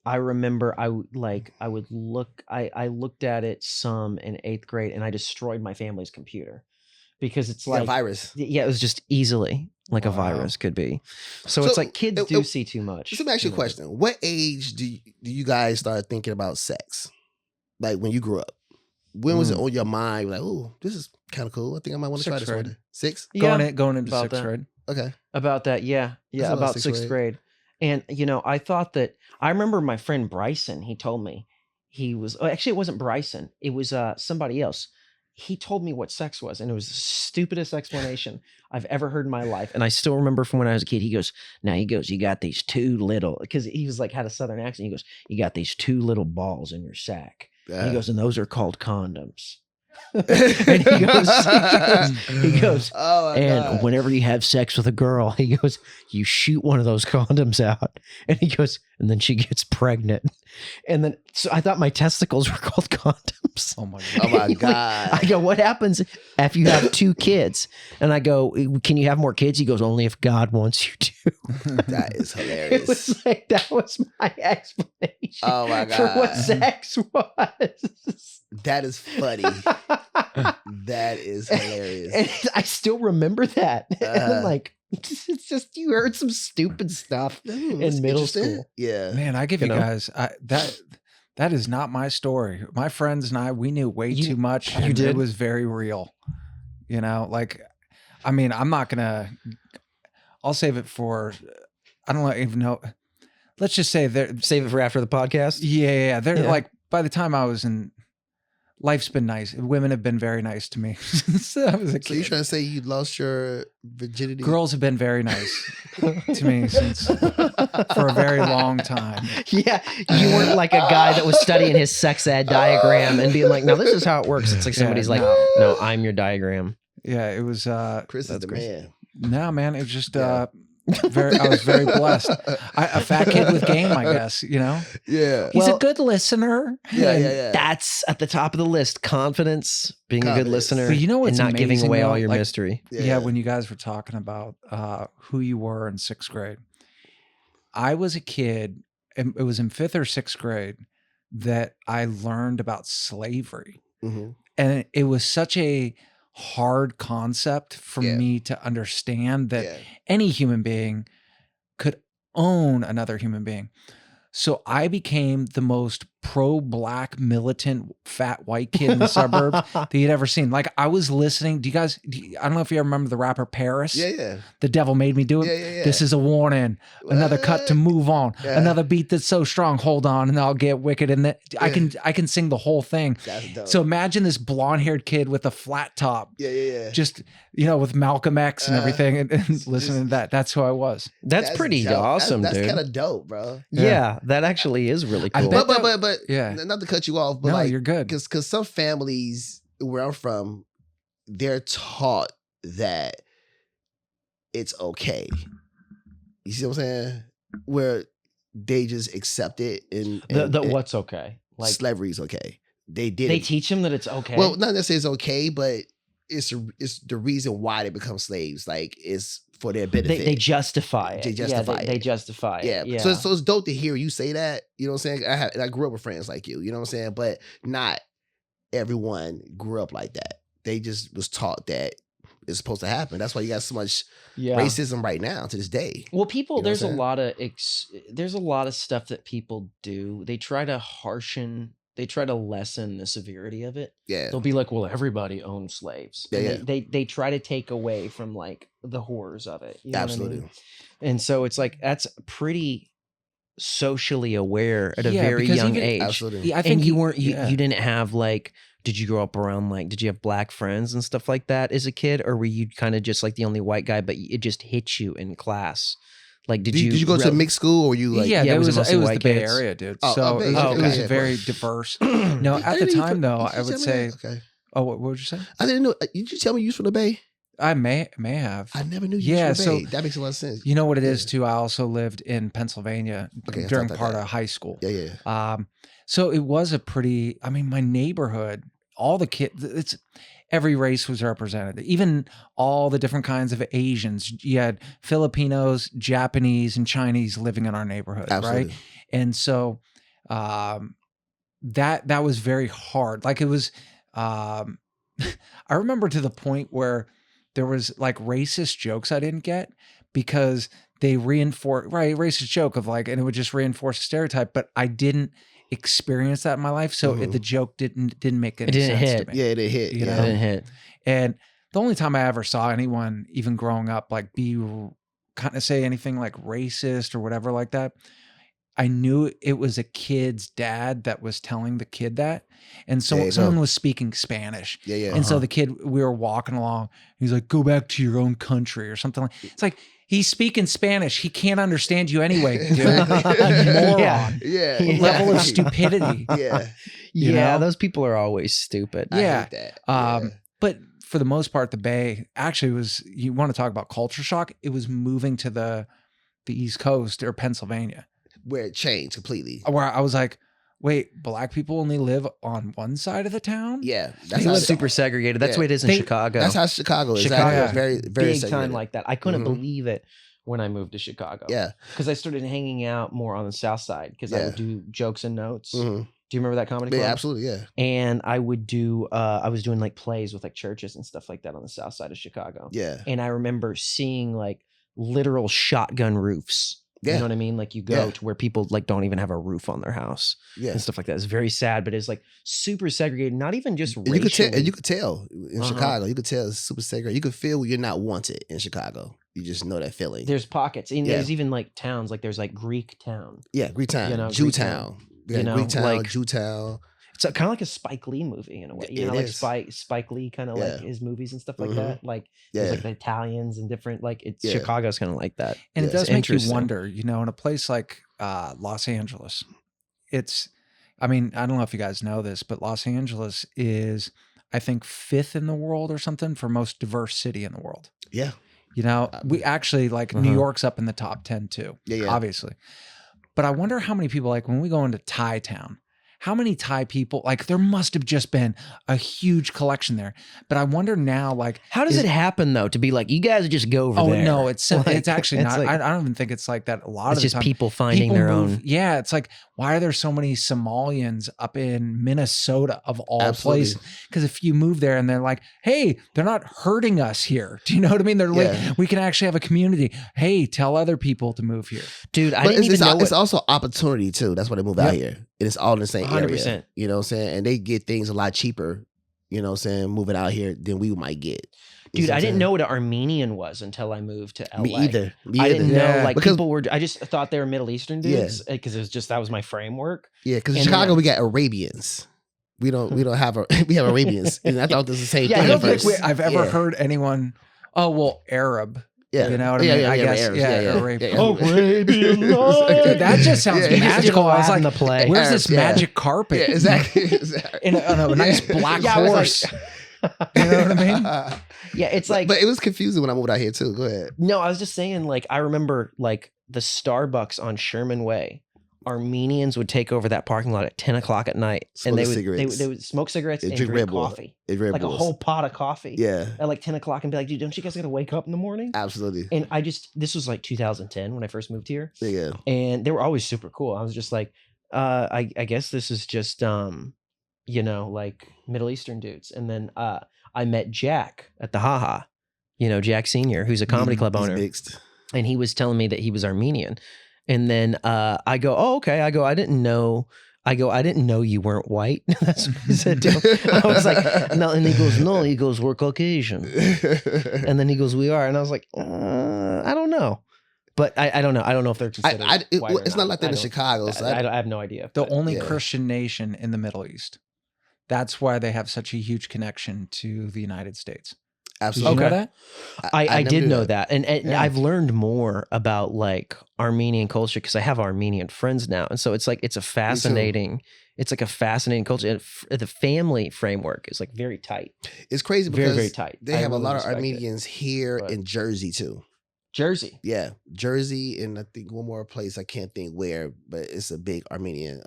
I remember I would look. I looked at it some in 8th grade, and I destroyed my family's computer because it's It's like like, a virus. yeah, it was just easily like a Wow. virus could be. So So, it's like kids it- do it- see too much. Let me ask you a know. question. What age do you guys start thinking about sex? Like when you grew up? When was it on your mind? Like, oh, this is kind of cool. I think I might want to try Sixth this one grade. day. 6? Yeah, Going into about 6th that. grade. Okay. About that, yeah, That's about about sixth 6th grade. And I thought that I remember my friend Bryson. He told me actually it wasn't Bryson. It was somebody else. He told me what sex was, and it was the stupidest explanation I've ever heard in my life. And I still remember from when I was a kid. He goes, you got these two little, because he was like had a southern accent. He goes, you got these two little balls in your sack. And he goes, and those are called condoms. And he goes, oh my and God. whenever you have sex with a girl, he goes, you shoot one of those condoms out. And he goes, and then she gets pregnant. And then, so I thought my testicles were called condoms. Oh my Oh god. my Like, God. I go, what happens if you have 2 kids? And I go, can you have more kids? He goes, only if God wants you to. That is It hilarious. was like, that was my explanation Oh my for what God. sex was. That is funny. That is hilarious. And I still remember that. And I'm Uh. like, it's just, you heard some stupid stuff That's in middle interesting. school. Yeah. Man, I give You you know? guys that is not my story. My friends and I, we knew way You- too much. you And did? It was very real. Like, I mean, I'm not gonna. I'll save it for. I don't even know. Let's just say they're. Save it for after the podcast. Yeah. They're Yeah. like, by the time I was in, life's been nice. Women have been very nice to me. So I was a So you're kid. trying to say you lost your virginity? Girls have been very nice to me since for a very long time. Yeah, you weren't like a guy that was studying his sex ed diagram and being like, "No, this is how it works." It's like Yeah, somebody's like, no. "No, I'm your diagram." Yeah, it was. Chris is That's the crazy. man. No, man, it was just Yeah. I was very blessed. A fat kid with game, I guess. Yeah. He's Well- a good listener. Yeah, And yeah, yeah. That's at the top of the list. Confidence, being a good Confidence. listener, But you know what's and not giving amazing, away all though? your Like- mystery. Yeah. When you guys were talking about who you were in 6th grade, I was a kid, and it was in 5th or 6th grade that I learned about slavery. Mhm. And it was such a hard concept for Yeah. me to understand that Yeah. any human being could own another human being. So I became the most pro-black militant fat white kid in the suburbs that you'd ever seen. Like I was listening. I don't know if you remember the rapper Paris. Yeah, yeah. The devil made me do it. Yeah, yeah, yeah. This is a warning. Another cut to What? move on. Yeah. Another beat that's so strong. Hold on, and I'll get wicked. And I can sing the whole thing. That's dope. So imagine this blonde-haired kid with a flat top, yeah. just with Malcolm X and everything, and listening to that. That's who I was. That's pretty dope. awesome, that's dude. kind of dope, bro. Yeah, that actually is really I cool. bet But Yeah. not to cut you off, but No, like you're good. because some families where I'm from, they're taught that it's okay. You see what I'm saying? Where they just accept it and what's okay? Like slavery's okay. They they teach them that it's okay. Well, not necessarily it's okay, but it's the reason why they become slaves. Like it's for their benefit. They justify it. They justify yeah, it. They justify it. Yeah. Yeah. So it's dope to hear you say that. You know what I'm saying? I grew up with friends like you. You know what I'm saying? But not everyone grew up like that. They just was taught that it's supposed to happen. That's why you got so much racism right now to this day. Well, people, You know there's a what lot of stuff that people do. They try to lessen the severity of it. Yeah. They'll be like, well, everybody owned slaves. Yeah, And they try to take away from like the horrors of it. You know Absolutely. what I mean? And so it's like, that's pretty socially aware at a Yeah, very because young even- age. Absolutely. Yeah, I think And you weren't, yeah. you didn't have like, did you grow up around like, did you have black friends and stuff like that as a kid? Or were you kind of just like the only white guy, but it just hit you in class? Like, did you go to a mixed school or were you like yeah, yeah, it was was mostly the white Bay kids? Area, dude. Oh, So Bay it was, Area, it was okay. very diverse. No, at the time though, I would say. Okay. Oh, what would you say? I didn't know. Did you tell me you was from the Bay? I may have. I never knew you Yeah, was from the so- Bay. That makes a lot of sense. You know what it is Yeah. too. I also lived in Pennsylvania Okay, I during thought part that. of high school. Yeah. So it was a pretty. I mean, my neighborhood, all the kids. It's every race was represented. Even all the different kinds of Asians. You had Filipinos, Japanese, and Chinese living in our neighborhood, Absolutely. right? And so, that was very hard. Like it was. I remember to the point where there was like racist jokes I didn't get because they reinforce racist joke of like, and it would just reinforce a stereotype, but I didn't experience that in my life, so Mhm. the joke didn't make any didn't sense hit. to me. Yeah, it hit. You Yeah. know? Didn't hit. And the only time I ever saw anyone, even growing up, like be kind of say anything like racist or whatever like that, I knew it was a kid's dad that was telling the kid that. And so There you someone go. was speaking Spanish. Yeah. And so the kid, we were walking along, he's like, go back to your own country or something like it's like he's speaking Spanish. He can't understand you anyway, dude. You moron. Yeah. Level of stupidity. Yeah. You Yeah, know? those people are always stupid. I Yeah. hate that. But for the most part, the Bay actually was, you want to talk about culture shock? It was moving to the East Coast or Pennsylvania, Where it changed completely. where I was like, wait, black people only live on one side of the town? Yeah. They live super segregated. That's yeah. the way it is in They- Chicago. That's how Chicago is. Chicago Exactly. is Very, very big time segregated. like that. I couldn't Mhm. believe it when I moved to Chicago. Yeah. Because I started hanging out more on the south side because I Yeah. would do jokes and notes. Mhm. Do you remember that comedy Yeah, club? absolutely. Yeah. And I would do I was doing like plays with like churches and stuff like that on the south side of Chicago. Yeah. And I remember seeing like literal shotgun roofs. Yeah. You know what I mean? Like you go Yeah. to where people like don't even have a roof on their house Yeah. and stuff like that. It's very sad, but it's like super segregated. Not even just And you could tell. racially. And you could tell in Uh-huh. Chicago. You could tell it's super segregated. You could feel when you're not wanted in Chicago. You just know that feeling. There's pockets, and Yeah. there's even like towns. Like there's like Greek Town. Yeah, Greek Town, You know, Jew Greek Town. Town. Yeah, You know, Greek Town, like- Jew Town. It's kind of like a Spike Lee movie in a way. You It know, like is. Spike Lee kind of Yeah. like his movies and stuff like Mhm. that. Like Yeah, there's like the Italians and different. Like it's Yeah. Chicago's kind of like that. And Yeah, it does it's make you interesting. wonder, you know, in a place like Los Angeles, I mean, I don't know if you guys know this, but Los Angeles is, I think, 5th in the world or something for most diverse city in the world. yeah, You know, we actually like New Uh-huh. York's up in the top 10 too, yeah. obviously. But I wonder how many people, like when we go into Thai town, how many Thai people, like there must have just been a huge collection there. But I wonder now, like, How does Is- it happen though? To be like, you guys just go over oh there. no, it's Like, actually it's not. like- I don't even think it's like that a lot It's of the just time. people finding their move- own. Yeah, it's like, why are there so many Somalians up in Minnesota of all Absolutely. places? Because if you move there and they're like, hey, they're not hurting us here. Do you know what I mean? They're Yeah. like, we can actually have a community. Hey, tell other people to move here. Dude, I But didn't it's, even know it's what, also opportunity too. That's why they move out Yep. here. And it's all in the same 100%. area. You know what I'm saying? And they get things a lot cheaper, you know what I'm saying, moving out here than we might get. You dude, see what I I'm didn't saying? know what an Armenian was until I moved to LA. Me either. I didn't Yeah. know like Because- people were. I just thought they were Middle Eastern Yeah. dudes because it was just that was my framework. Yeah, because in And then Chicago I- we got Arabians. We don't have we have Arabians. And I thought this was the same Yeah, thing I I don't at think first. I've ever Yeah. heard anyone, oh, well, Arab. Yeah. You know what I mean? I guess, Arabs. yeah, yeah. Arabian. yeah. Arabian Dude, that just sounds Yeah. magical. I was in like, the play. where's Arabs, this yeah. magic carpet? Yeah, exactly. exactly. In a nice black Yeah, I was like- horse. You know what I mean? Yeah, it's like but it was confusing when I moved out here too. Go ahead. no, I was just saying, like, I remember like the Starbucks on Sherman Way. Armenians would take over that parking lot at 10 o'clock at night, and Smoking they cigarettes. would smoke cigarettes And and drink drink Red Bull. coffee, It's Red like Bulls. a whole pot of coffee Yeah, at like 10 o'clock, and be like, dude, don't you guys gotta wake up in the morning? absolutely. And this was like 2010 when I first moved here, Yeah. and they were always super cool. I was just like, I guess this is just like Middle Eastern dudes. And then I met Jack at the Haha, Jack Senior, who's a comedy club He's owner, mixed. and he was telling me that he was Armenian. And then I go, oh, okay. I go, I didn't know you weren't white. That's what he said to him. I was like, no. And he goes, no. He goes, we're Caucasian. And then he goes, we are. And I was like, I don't know. But I don't know. I don't know if they're considered white or it's not like that in Chicago. So I have no idea. The but- only yeah. Christian nation in the Middle East. That's why they have such a huge connection to the United States. Did absolutely. you know Okay. that? I never did knew know that. And Yeah. I've learned more about like Armenian culture because I have Armenian friends now. And so it's like, it's like a fascinating culture. And the family framework is like very tight, It's crazy very, because very tight. they I have a really lot of respect it. Armenians here But- in Jersey too. Jersey. Yeah, Jersey, and I think one more place I can't think where, but it's a big Armenian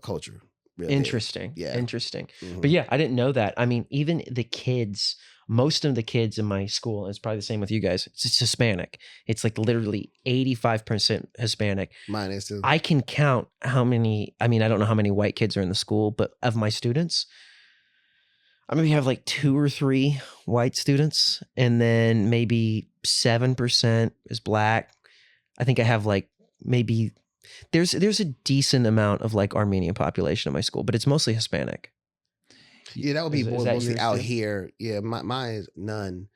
culture. Real big. Interesting. Yeah. Interesting. Mhm. But yeah, I didn't know that. I mean, even the kids, most of the kids in my school, and it's probably the same with you guys, it's Hispanic. It's like literally 85% Hispanic. Mine is too. I can count how many, I don't know how many white kids are in the school, but of my students, I maybe have like 2 or 3 white students, and then maybe 7% is black. I think I have like maybe there's a decent amount of like Armenian population in my school, but it's mostly Hispanic. Yeah, that would be Is more that mostly yours out too? here. Yeah, mine is none.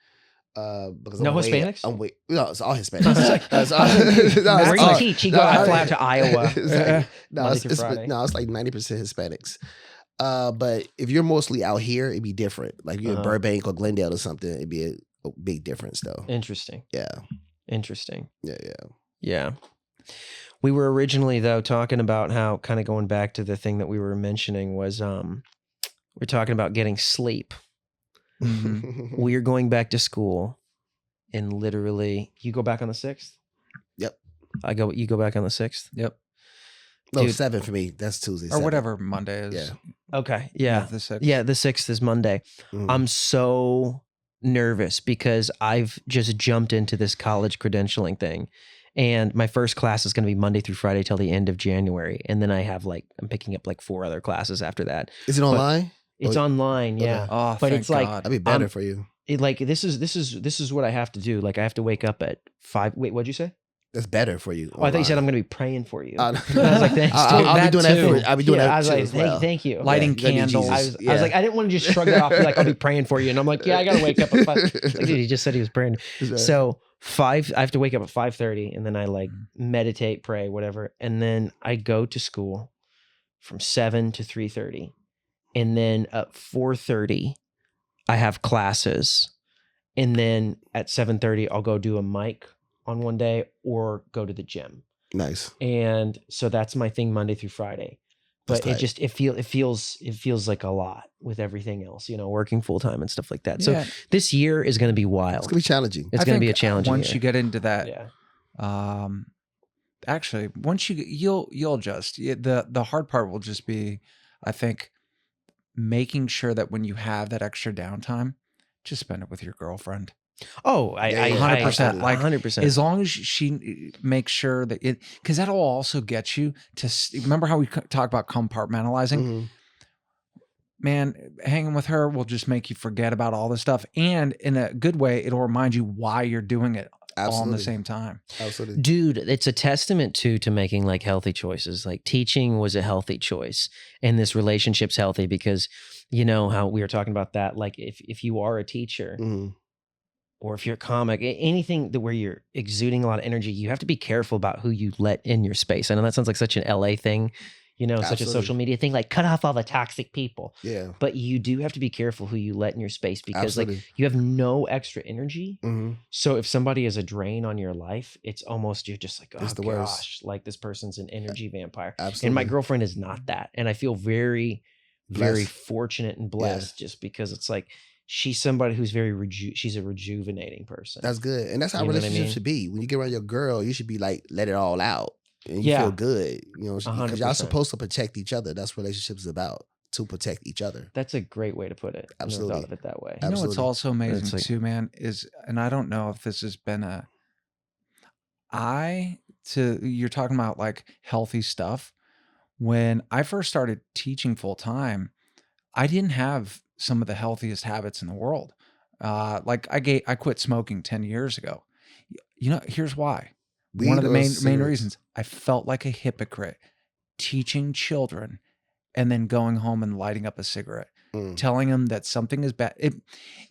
Because No I'm way- Hispanics? I'm way, no, it's all I was Hispanics. like, It's all- I was like, no, it's where do you all- teach? You no, go, I- I fly out to Iowa. It's like- no, Monday it's, through it's, Friday. no, it's like 90% Hispanics. But if you're mostly out here, it'd be different. Like you're in Uh-huh. Burbank or Glendale or something, it'd be a big difference though. Interesting. Yeah, Interesting. yeah. Yeah. We were originally though talking about how, kind of going back to the thing that we were mentioning, was we're talking about getting sleep. Mhm. We're going back to school, and literally you go back on the 6th? Yep. You go back on the 6th? Yep. No, Dude. 7 for me. That's Tuesday. Or 7. whatever Monday is. Yeah. Okay. Yeah. The 6th. Yeah, the 6th is Monday. Mhm. I'm so nervous because I've just jumped into this college credentialing thing. And my first class is going to be Monday through Friday till the end of January. And then I'm picking up like 4 other classes after that. Is it online? It's Oh, online, okay. yeah. Oh, But thank it's like- God. That'd be better I'm- for you. This is what I have to do. Like I have to wake up at 5. Wait, what'd you say? That's better for you. Oh, I thought you said I'm going to be praying for you. I I was like, thanks, I'll, dude. I'll be That doing that too. for. I'll be doing Yeah, that I was too like, as well. thank you. Lighting you gotta do candles. Jesus. I was like, I didn't want to just shrug it off. Be like, I'll be praying for you, and I'm like, yeah, I gotta wake up at 5. Like, dude, he just said he was praying. So 5, I have to wake up at 5:30, and then I like meditate, pray, whatever, and then I go to school from 7 to 3:30, and then at 4:30, I have classes, and then at 7:30, I'll go do a mic on one day or go to the gym, nice. and so that's my thing Monday through Friday. That's But it tight. just it feels like a lot with everything else, working full time and stuff like that. So Yeah, this year is going to be wild. It's gonna be challenging. It's I going to be a think challenging once year. you get into that. Yeah. Actually, once you'll adjust. The hard part will just be, I think, making sure that when you have that extra downtime, just spend it with your girlfriend. Oh, I Yeah, 100%, like, 100%. As long as she makes sure that because that'll also get you to remember how we talk about compartmentalizing. Mhm. Man, hanging with her will just make you forget about all this stuff, and in a good way, it'll remind you why you're doing it all in Absolutely. the same time. Absolutely. Dude, it's a testament to making like healthy choices. Like teaching was a healthy choice, and this relationship's healthy because how we were talking about that. Like if you are a teacher, Mhm. or if you're a comic, anything where you're exuding a lot of energy, you have to be careful about who you let in your space. I know that sounds like such an LA thing, such a Absolutely. social media thing, like cut off all the toxic people. Yeah. But you do have to be careful who you let in your space because like Absolutely. you have no extra energy. hmm So if somebody is a drain on your life, it's almost, you're just like, oh It's the gosh, worst. like this person's an energy vampire. Absolutely. And my girlfriend is not that. And I feel very very Blessed. fortunate and Yeah. blessed just because it's like she's somebody who's very she's a rejuvenating person. That's good. And that's how You know what I relationships mean? should be. When you get around your girl, you should be like, let it all out. And you feel Yeah, good. You know, because y'all 100%. supposed to protect each other. That's what relationships is about. To protect each other. That's a great way to put it. I never thought Absolutely. of it that way. You know what's Absolutely. also It's amazing like, too, man, is, and I don't know if this has been you're talking about like healthy stuff. When I first started teaching full time, I didn't have some of the healthiest habits in the world. Like I quit smoking 10 years ago. You know, here's why. One Weed of the or main cigarettes? reasons I felt like a hypocrite teaching children and then going home and lighting up a cigarette, Mm. telling them that something is bad.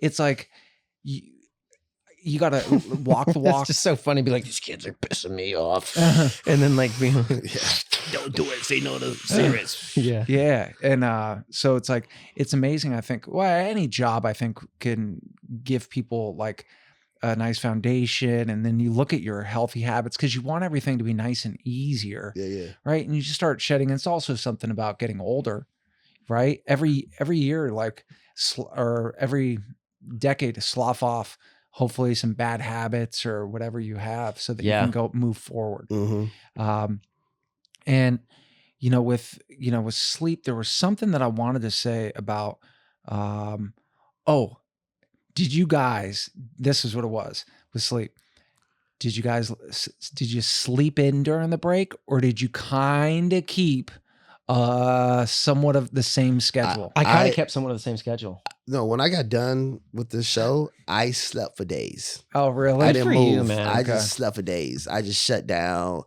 It's like you got to walk the it's walk. just so funny. Be like, these kids are pissing me off, and then like being like, Yeah. Don't do it. Say no to cigarettes. yeah, Yeah. And so it's like, it's amazing. I think, well, any job I think can give people like a nice foundation. And then you look at your healthy habits because you want everything to be nice and easier. Yeah, yeah. Right. And you just start shedding. It's also something about getting older, right? Every year, like, or every decade to slough off hopefully some bad habits or whatever you have so that you can go move forward. Mm-hmm. And with sleep, there was something that I wanted to say about, did you guys, this is what it was with sleep. Did you sleep in during the break, or did you kind of keep somewhat of the same schedule? I kind of kept somewhat of the same schedule. No, when I got done with the show, I slept for days. Oh, really? I Good didn't for you, move. man. I Okay. just slept for days. I just shut down.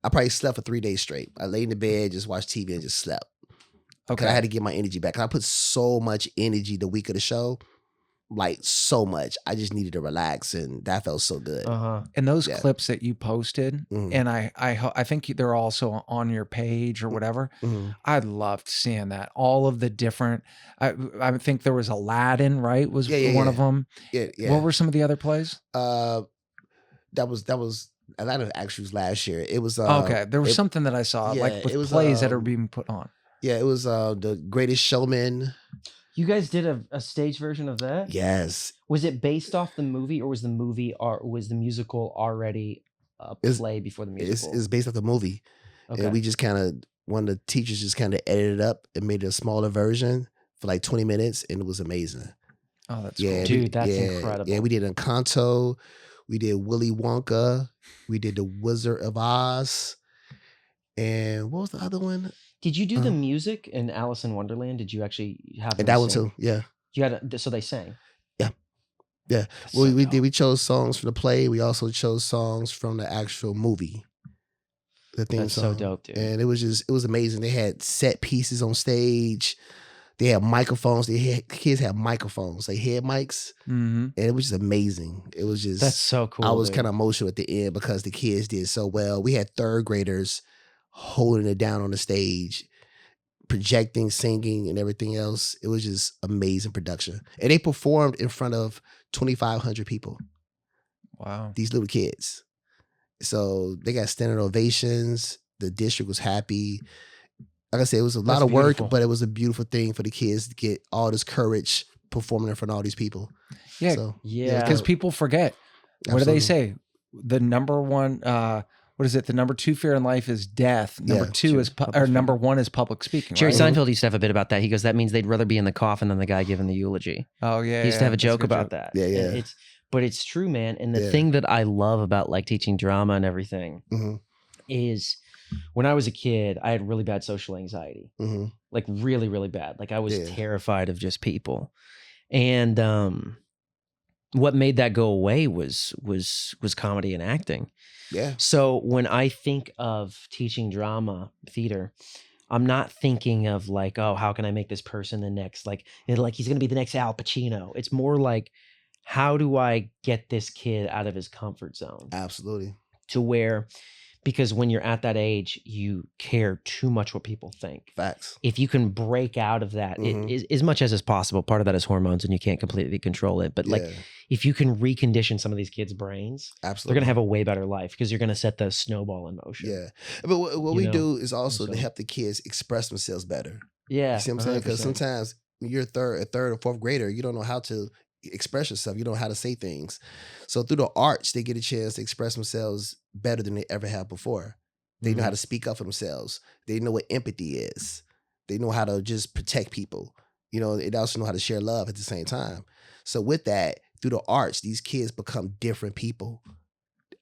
I probably slept for 3 days straight. I lay in the bed, just watched TV, and just slept. Okay. I had to get my energy back. I put so much energy the week of the show, like so much. I just needed to relax, and that felt so good. And those Yeah. clips that you posted, Mhm. and I think they're also on your page or whatever. Mhm. I loved seeing that. All of the different. I think there was Aladdin, right? Was one of them. Yeah, yeah. What were some of the other plays? That was Atlanta actually was last year. It was Okay, there was something that I saw yeah, like with it was, plays that are being put on. Yeah, it was The Greatest Showman. You guys did a stage version of that? Yes. Was it based off the movie, or was the musical already a play before the musical? It's based off the movie. Okay. And we just kind of, one of the teachers just kind of edited it up and made a smaller version for like 20 minutes, and it was amazing. Oh, that's Yeah, cool. Dude, that's incredible. Yeah, we did Encanto. We did Willy Wonka. We did The Wizard of Oz. And what was the other one? Did you do the music in Alice in Wonderland? Did you actually have them And that one sing? too. Yeah. You had so they sang. Yeah. Yeah. That's Well, so we dope. chose songs from the play. We also chose songs from the actual movie. The theme That's song. so dope, dude. And it was amazing. They had set pieces on stage. They had microphones. Kids had microphones. They had mics. Mm-hmm. And it was just amazing. It was just That's so cool. I was dude. kind of emotional at the end because the kids did so well. We had third graders holding it down on the stage, projecting, singing, and everything else. It was just amazing production. And they performed in front of 2,500 people, Wow. these little kids. So they got standing ovations. The district was happy. Like I said, it was a lot That's of work, beautiful. but it was a beautiful thing for the kids to get all this courage performing in front of all these people. Yeah, So, Yeah. because people forget. What do they absolutely. say? The number one, what is it? The number 2 fear in life is death. Number Yeah. 2 is, Public or speaking. number 1 is public speaking. Jerry right? Seinfeld used to have a bit about that. He goes, that means they'd rather be in the coffin than the guy giving the eulogy. Oh yeah. He used to have a that's joke good about that. Yeah, yeah. And but it's true, man. And the Yeah. thing that I love about like teaching drama and everything Mhm, is when I was a kid, I had really bad social anxiety. mhm. Like really, really bad. Like I was Yeah. terrified of just people. And what made that go away was comedy and acting. Yeah. So when I think of teaching drama theater, I'm not thinking of like, oh, how can I make this person the next, like he's going to be the next Al Pacino. It's more like, how do I get this kid out of his comfort zone Absolutely. to where, because when you're at that age, you care too much what people think. Facts. If you can break out of that, Mhm. it is as much as is possible. Part of that is hormones, and you can't completely control it. But like, Yeah, if you can recondition some of these kids' brains, they're absolutely. gonna have a way better life because you're gonna set the snowball in motion. Yeah. But what You we know? do is also So- to help the kids express themselves better. Yeah, see what I'm saying? Because 100%. sometimes when you're a third or fourth grader, you don't know how to express yourself. You don't know how to say things. So through the arts, they get a chance to express themselves better than they ever have before. They know how Mhm. to speak up for themselves. They know what empathy is. They know how to just protect people. You know, they also know how to share love at the same time. So with that, through the arts, these kids become different people,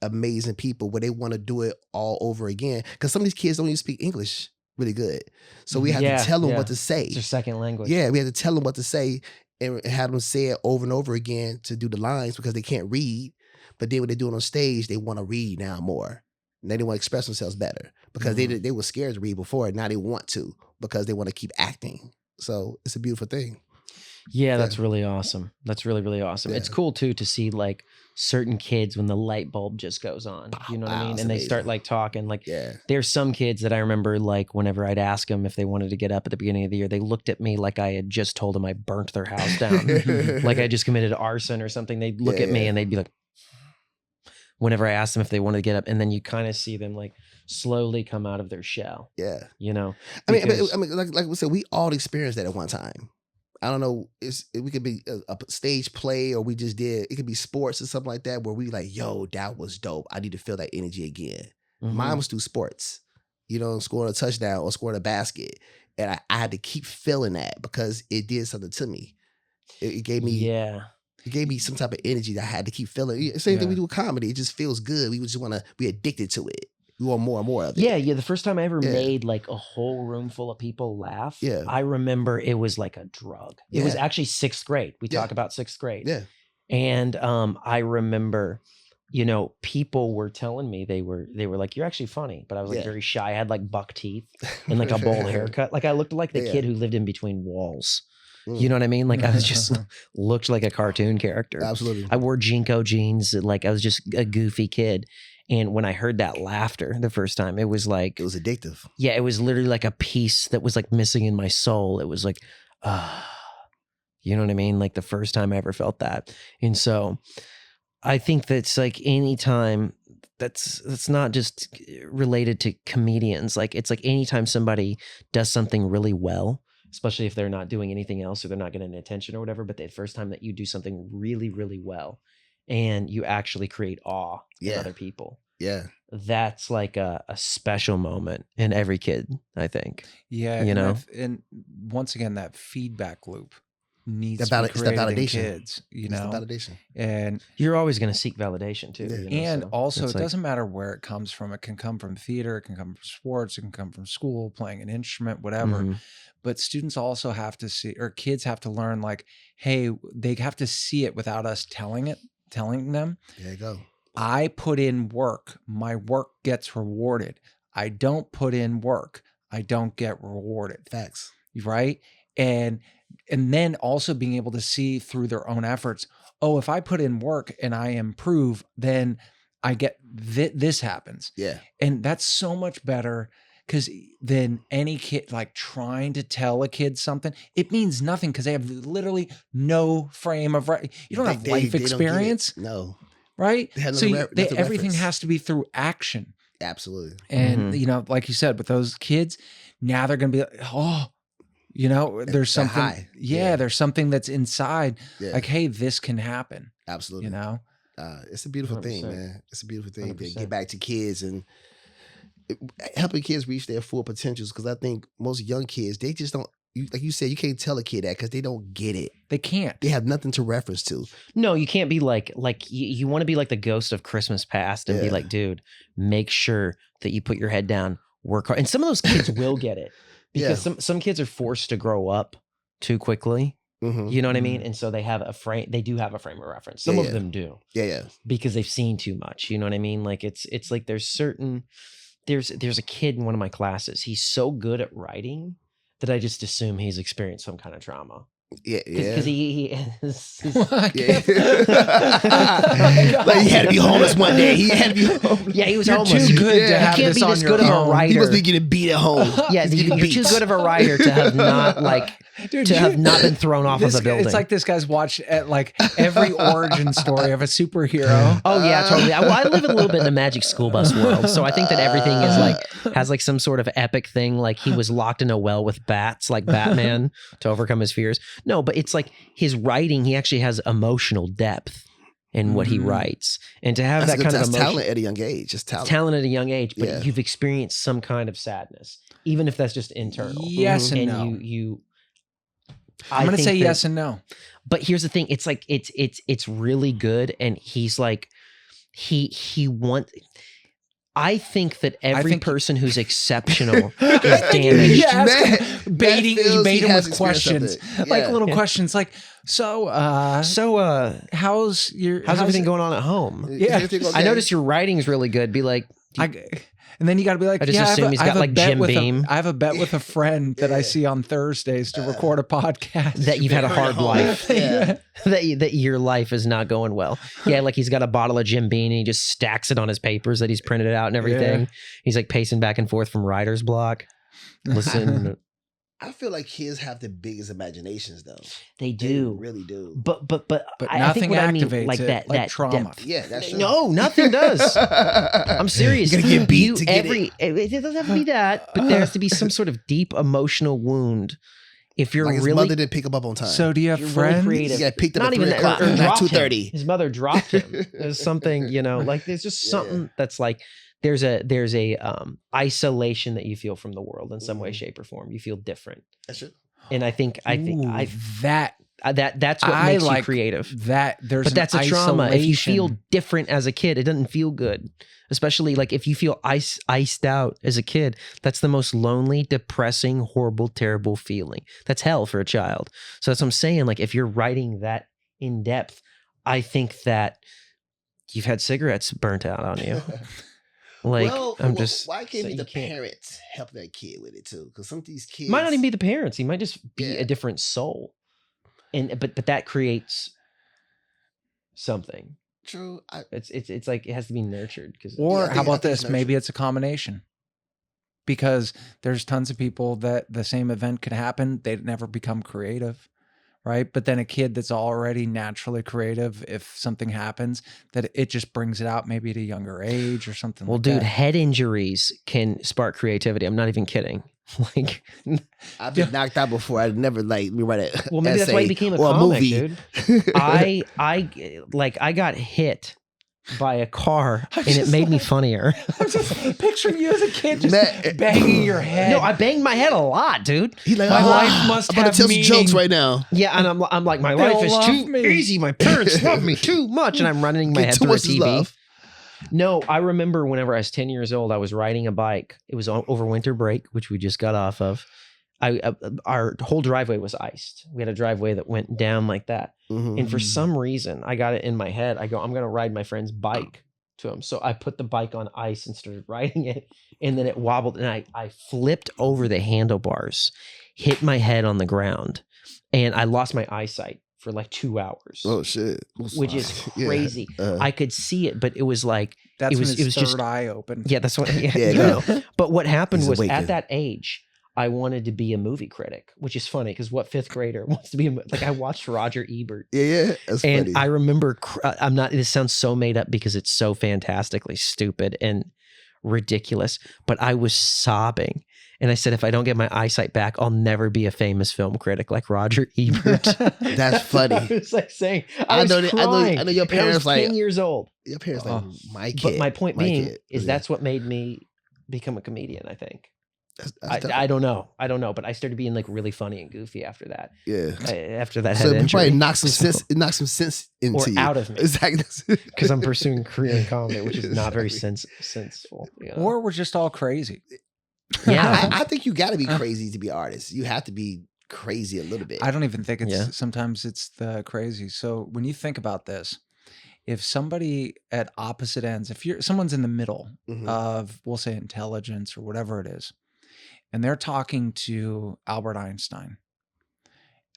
amazing people where they want to do it all over again. Because some of these kids don't even speak English really good. So we Mhm. have to Yeah, tell them what yeah. to It's their say. second language. Yeah, we had to tell them what to say and have them say it over and over again to do the lines because they can't read. But then when they do it on stage, they want to read now more. And they want to express themselves better because Mhm. they were scared to read before. Now they want to because they want to keep acting. So it's a beautiful thing. Yeah, Yeah. that's really awesome. That's really, really awesome. It's Yeah. cool too to see like certain kids when the light bulb just goes on. You know what I Wow, mean? it's And they start amazing. like talking. Like Yeah. there's some kids that I remember like whenever I'd ask them if they wanted to get up at the beginning of the year, they looked at me like I had just told them I burnt their house down. Like I just committed arson or something. They'd look Yeah, at me yeah. and they'd be like, whenever I asked them if they wanted to get up, and then you kind of see them like slowly come out of their shell, Yeah. you know? I Because mean, like we said, we all experienced that at one time. I don't know. We could be a stage play, or we just did. It could be sports or something like that, where we like, yo, that was dope. I need to feel that energy again. Mine Mhm. was through sports, you know, scoring a touchdown or scoring a basket, and I had to keep feeling that because it did something to me. It gave me Yeah. some type of energy that I had to keep feeling. Same thing we Yeah. do with comedy. It just feels good. We just want to be addicted to it. We want more and more of it. Yeah, yeah. The first time I ever Yeah. made like a whole room full of people laugh, Yeah. I remember it was like a drug. It was Yeah. actually sixth grade. We Yeah. talk about sixth grade. Yeah. And I remember, people were telling me they were like, "You're actually funny," but I was like Yeah. very shy. I had like buck teeth and like a bowl haircut. Like I looked like the Yeah. kid who lived in between walls. Mm. You know what I mean? Like I was just looked like a cartoon character. Absolutely. I wore Jinko jeans. Like I was just a goofy kid. And when I heard that laughter the first time, it was like, It was addictive. yeah, it was literally like a piece that was like missing in my soul. It was like, you know what I mean? Like the first time I ever felt that. And so I think that's like anytime that's not just related to comedians. Like it's like anytime somebody does something really well, especially if they're not doing anything else or they're not getting attention or whatever, but the first time that you do something really, really well and you actually create awe in Yeah. other people, Yeah. that's like a special moment in every kid, I think. Yeah, You and know? and once again, that feedback loop needs It's to be that created in validation. kids, It's the validation. and You're always going to seek validation too. Yeah. and So also it's it like, doesn't matter where it comes from. It can come from theater, it can come from sports, it can come from school, playing an instrument, whatever. mhm. But students also have to see, or kids have to learn, like, hey, they have to see it without us telling them. There you go. I put in work, my work gets rewarded. I don't put in work, I don't get rewarded. Facts. Right? And then also being able to see through their own efforts, oh, if I put in work and I improve, then I get this happens. Yeah. And that's so much better because then any kid like trying to tell a kid something, it means nothing because they have literally no frame of you don't have They life don't get it. experience, No. right? They have So nothing everything reference. has to be through action. Absolutely. And Mhm. like you said, with those kids, now they're gonna be like, oh, there's That something. high. Yeah, Yeah. there's something that's inside. Yeah. Like, hey, this can happen. Absolutely. It's a beautiful thing, 100%. man. It's a beautiful thing to 100%. get back to kids and helping kids reach their full potentials. Because I think most young kids, they just don't. Like you said, you can't tell a kid that because they don't get it. They can't. They have nothing to reference to. No, you can't be like you want to be like the ghost of Christmas past and be Yeah. like, dude, make sure that you put your head down, work hard. And some of those kids will get it because some kids are forced to grow up too quickly. Mhm. You know what I mean? Mhm. And so they have they do have a frame of reference. Some Yeah, of yeah. them do Yeah. because they've seen too much. You know what I mean? Like it's like there's a kid in one of my classes. He's so good at writing that I just assume he's experienced some kind of trauma. Yeah, because yeah. he is. Yeah. God. Like he had to be homeless one day. He had to be homeless. Yeah, he was You're homeless. too You- good Yeah. to You have can't this be on this your good of a own. writer. He must be getting beat at home. Yeah, He's getting you're too beat. good of a writer to have not like Dude, to have not been thrown off of this a building. It's like this guy's watched at like every origin story of a superhero. Oh yeah, totally. I live a little bit in the Magic School Bus world, so I think that everything is like has like some sort of epic thing. Like he was locked in a well with bats, like Batman, to overcome his fears. No, but it's like his writing. He actually has emotional depth in what he Mhm. writes, and to have That's that good. kind of That's emotion, talent at a young age. Just talent. talent at a young age, but Yeah. you've experienced some kind of sadness, even if that's just internal. Yes and no. you. I'm gonna think say that- yes and no. But here's the thing: it's like it's really good, and he's like he want. I think that every think- person who's exceptional is damaged. Yeah, ask him, Matt baiting, feels you bait he him has with experience of questions, it. like Yeah. little Yeah. questions, like so. So, How's your? how's everything going on at home? Is Yeah. everything I okay? noticed your writing's really good. Be like, And then you got to be like, I just yeah, assume he's I have got, a like, bet Jim with Beam. I have a bet with a friend that I see on Thursdays to record a podcast. that you've had a hard life. Yeah. that your life is not going well. Yeah, like he's got a bottle of Jim Beam and he just stacks it on his papers that he's printed out and everything. Yeah. He's like pacing back and forth from writer's block. Listen, I feel like kids have the biggest imaginations, though. they They do. really do. But But I think nothing what I mean, activates like it that like that trauma. depth. Yeah, that's true. No, nothing does. I'm serious. You gotta get beat to get it doesn't have to be that, but there has to be some sort of deep emotional wound. If you're Like his really mother didn't pick him up on time. So do you have You're really friends? creative. he got picked up not at even 3 that, o'clock, or not dropped him. 2:30. His mother dropped him. There's something, like there's just Yeah. something that's like there's a isolation that you feel from the world in some way, Mhm. shape, or form. You feel different, That's true. and I think Ooh, that's what I makes you like creative. that. There's But that's a trauma. If you feel isolation. different as a kid, it doesn't feel good. Especially like if you feel iced out as a kid, that's the most lonely, depressing, horrible, terrible feeling. That's hell for a child. So that's what I'm saying. Like if you're writing that in depth, I think that you've had cigarettes burnt out on you. Like I'm just why can't so be you the can't- parents help that kid with it too? Because some of these kids Might not even be the parents. He might just be Yeah. a different soul. And but that creates something. true. It's like it has to be nurtured because Or Yeah, I how think- I about think it's this? Maybe nurtured. it's a combination. Because there's tons of people that the same event could happen, they'd never become creative, right? But then a kid that's already naturally creative, if something happens, that it just brings it out maybe at a younger age or something. Well, like dude, that. head injuries can spark creativity. I'm not even kidding. Like, I've been knocked out before. I'd never like me write a well, maybe that's why essay you became a or comic, movie. dude. I got hit by a car I'm and it just made me like- funnier. I'm just picturing you as a kid just Matt- banging your head. No, I banged my head a lot, dude. He's like, My "Oh, life must I'm about have to tell some jokes meaning." right now. Yeah, and I'm like, my They life don't is love too me. easy. My parents love me too much, and I'm running my Get head too through a much TV. love. No, I remember whenever I was 10 years old, I was riding a bike. It was over winter break, which we just got off of. Our whole driveway was iced. We had a driveway that went down like that. Mhm. And for some reason, I got it in my head. I'm going to ride my friend's bike to him. So I put the bike on ice and started riding it. And then it wobbled and I flipped over the handlebars, hit my head on the ground, and I lost my eyesight for like 2 hours, Oh shit! which is Yeah. crazy. Uh, I could see it, but it was like, That's it was- when it his was just- third eye opened. yeah, that's what, yeah, Yeah, you no. know. But what happened He's was awakened. at that age, I wanted to be a movie critic, which is funny because what fifth grader wants to be like? I watched Roger Ebert. yeah, that's And funny. I remember, I'm not, this sounds so made up because it's so fantastically stupid and ridiculous, but I was sobbing. And I said, if I don't get my eyesight back, I'll never be a famous film critic like Roger Ebert. That's funny. I was like saying, I was know that- I know- crying, I know your and I was parents, like- 10 years old. Your parents like Oh. my kid. But my point my being kid. is Yeah. that's what made me become a comedian, I think. That's tough. I don't know. But I started being like really funny and goofy after that. Yeah. After that So head it injury. probably knocked some So- sense. It knocked some sense into or you. out of me. Exactly. Because I'm pursuing career in comedy, which is not very senseful. You know? Or we're just all crazy. Yeah. I think you got to be crazy to be an artist. You have to be crazy a little bit. I don't even think it's Yeah. sometimes it's the crazy. So when you think about this, if somebody at opposite ends, if someone's in the middle Mhm. of, we'll say, intelligence or whatever it is, and they're talking to Albert Einstein,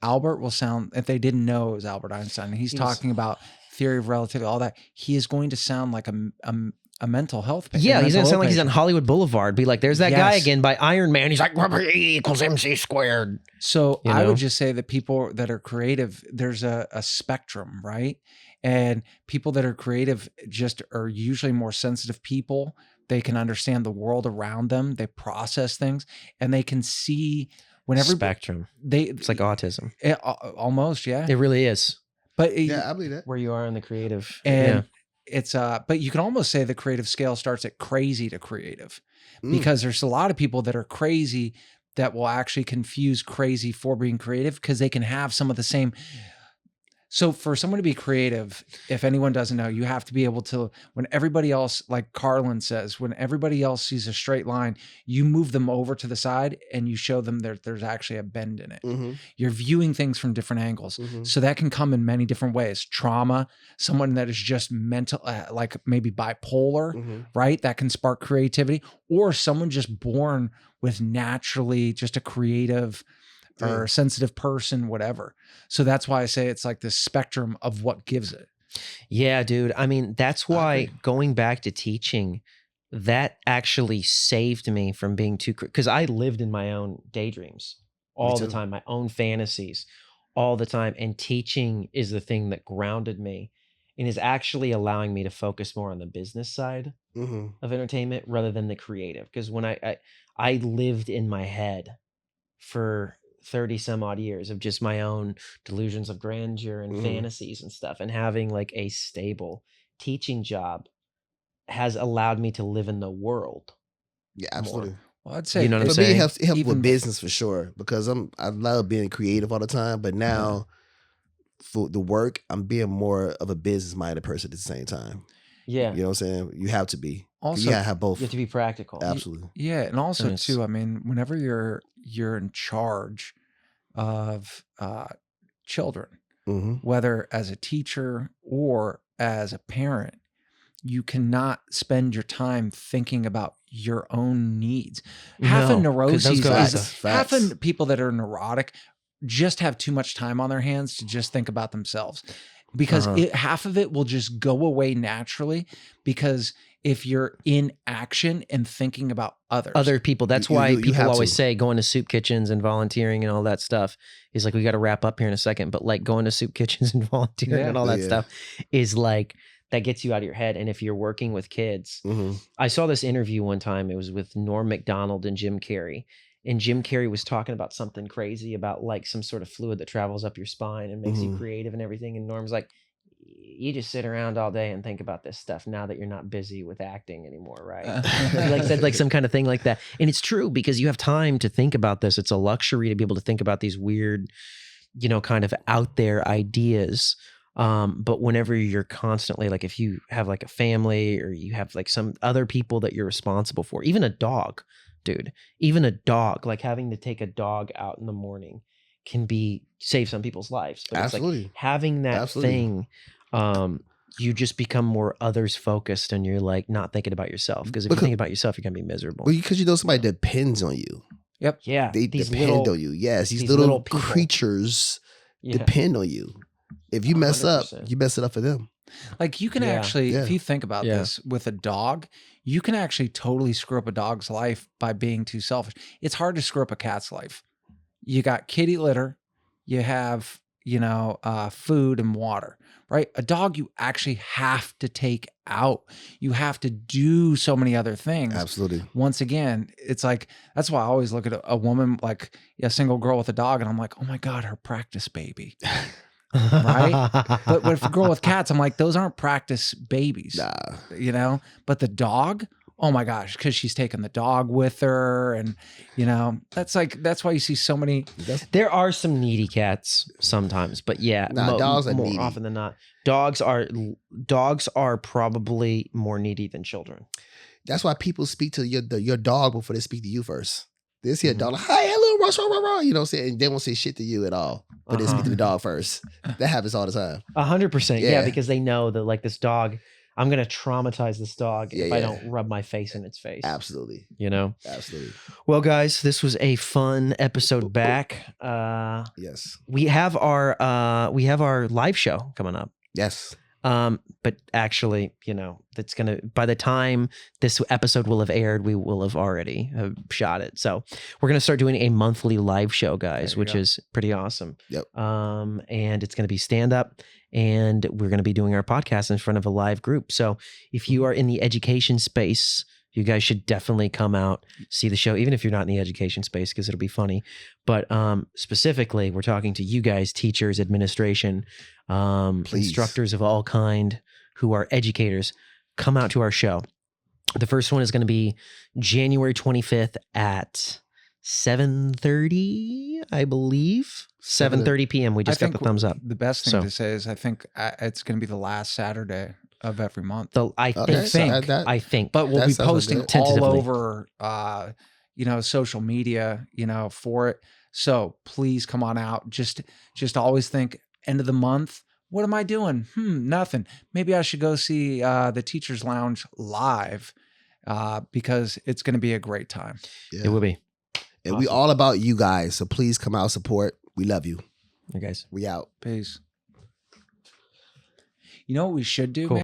Albert will sound, if they didn't know it was Albert Einstein, and he's He was- talking about theory of relativity, all that, he is going to sound like a mental health patient. Yeah, he's gonna mental sound like he's on patient. Hollywood Boulevard. Be like, there's that guy Yes. again by Iron Man. He's like, E equals MC squared. So You I know? would just say that people that are creative, there's a spectrum, right? And people that are creative just are usually more sensitive people. They can understand the world around them. They process things, and they can see whenever Spectrum. they. It's like autism. Almost, yeah. It really is. But Yeah, I believe that. Where you are in the creative. and it's but you can almost say the creative scale starts at crazy to creative, because there's a lot of people that are crazy that will actually confuse crazy for being creative, because they can have some of the same. So for someone to be creative, if anyone doesn't know, you have to be able to, when everybody else, like Carlin says, when everybody else sees a straight line, you move them over to the side and you show them there's actually a bend in it. Mm-hmm. You're viewing things from different angles. Mm-hmm. So that can come in many different ways. Trauma, someone that is just mental, like maybe bipolar, Mm-hmm. right? That can spark creativity, or someone just born with naturally just a creative or sensitive person, whatever. So that's why I say it's like this spectrum of what gives it. Yeah, dude. I mean, that's I why agree. going back to teaching, that actually saved me from being too, because I lived in my own daydreams all the too. time, my own fantasies all the time. And teaching is the thing that grounded me and is actually allowing me to focus more on the business side Mm-hmm. of entertainment rather than the creative. Because when I lived in my head for 30 some odd years of just my own delusions of grandeur and Mhm. fantasies and stuff, and having like a stable teaching job has allowed me to live in the world. Yeah, absolutely. Well, I'd say You know what I'm For me, saying? it helps even- with business for sure, because I love being creative all the time, but now for the work, I'm being more of a business minded person at the same time. Yeah. You know what I'm saying? You have to be. Also, You gotta have both. You have to be practical. Absolutely. yeah, and also And it's- too, I mean, whenever you're in charge of children, Mm-hmm. whether as a teacher or as a parent, you cannot spend your time thinking about your own needs. Half No, of 'cause those neuroses go- is half Facts. of people that are neurotic just have too much time on their hands to just think about themselves, because Uh-huh. half of it will just go away naturally, because if you're in action and thinking about others. Other people. That's You- why you people have always to. say going to soup kitchens and volunteering and all that stuff is like, we got to wrap up here in a second. But like going to soup kitchens and volunteering Yeah. and all that Yeah. stuff is like, that gets you out of your head. And if you're working with kids, Mm-hmm. I saw this interview one time. It was with Norm Macdonald and Jim Carrey. And Jim Carrey was talking about something crazy about like some sort of fluid that travels up your spine and makes you Mhm. creative and everything. And Norm's like, you just sit around all day and think about this stuff now that you're not busy with acting anymore, right? He like said like some kind of thing like that. And it's true, because you have time to think about this. It's a luxury to be able to think about these weird, you know, kind of out there ideas. But whenever you're constantly like, if you have like a family or you have like some other people that you're responsible for, even a dog, dude, even a dog, like having to take a dog out in the morning can save some people's lives. But it's like Absolutely. having that Absolutely. thing, you just become more others focused and you're like not thinking about yourself. Because if you Because- think about yourself, you're gonna be miserable. Well, because you know somebody depends on you. Yeah. They these depend little, on you. Yes, these these little, little people. creatures yeah. depend on you. If you mess up, 100%. you mess it up for them. Like you can Yeah. actually, Yeah. if you think about Yeah. this with a dog, you can actually totally screw up a dog's life by being too selfish. It's hard to screw up a cat's life. You got kitty litter, you have, food and water, right? A dog you actually have to take out. You have to do so many other things. Absolutely. Once again, it's like, that's why I always look at a woman, like a single girl with a dog, and I'm like, oh my God, her practice baby. Right? But with a girl with cats, I'm like, those aren't practice babies, Nah. But the dog, oh my gosh, because she's taking the dog with her. And, that's why you see so many. That's There are some needy cats sometimes, but yeah, Nah, dogs are more needy. often than not. Dogs are probably more needy than children. that's why people speak to your dog before they speak to you first. They see a Mhm. dog like, hi, hello, Russ, rah, rah, rah," you know what I'm saying? And they won't say shit to you at all. But they speak to the dog first. That happens all the time. 100%. Yeah, Yeah. because they know that like this dog, I'm gonna traumatize this dog Yeah, if I yeah. don't rub my face in its face. Absolutely. You know. Absolutely. Well, guys, this was a fun episode back. Yes. We have our live show coming up. Yes. But actually, that's gonna, by the time this episode will have aired, we will have already shot it. So we're gonna start doing a monthly live show, guys, which is pretty awesome. Yep. And it's gonna be stand up, and we're gonna be doing our podcast in front of a live group. So if you are in the education space, you guys should definitely come out, see the show, even if you're not in the education space, because it'll be funny. But specifically, we're talking to you guys, teachers, administration, instructors of all kind who are educators. Come out to our show. The first one is going to be January 25th at 7:30, I believe. 7:30 p.m. We just got the thumbs up. The best thing So- to say is I think it's going to be the last Saturday of every month. I Okay, think. so I think. But we'll That be sounds posting good. all Tentatively. over, social media, for it. So please come on out. Just always think end of the month. What am I doing? Nothing. Maybe I should go see the Teachers Lounge live because it's going to be a great time. Yeah. It will be. And we all about you guys. So please come out, support. We love you. You guys. We out. Peace. You know what we should do, Cool. man?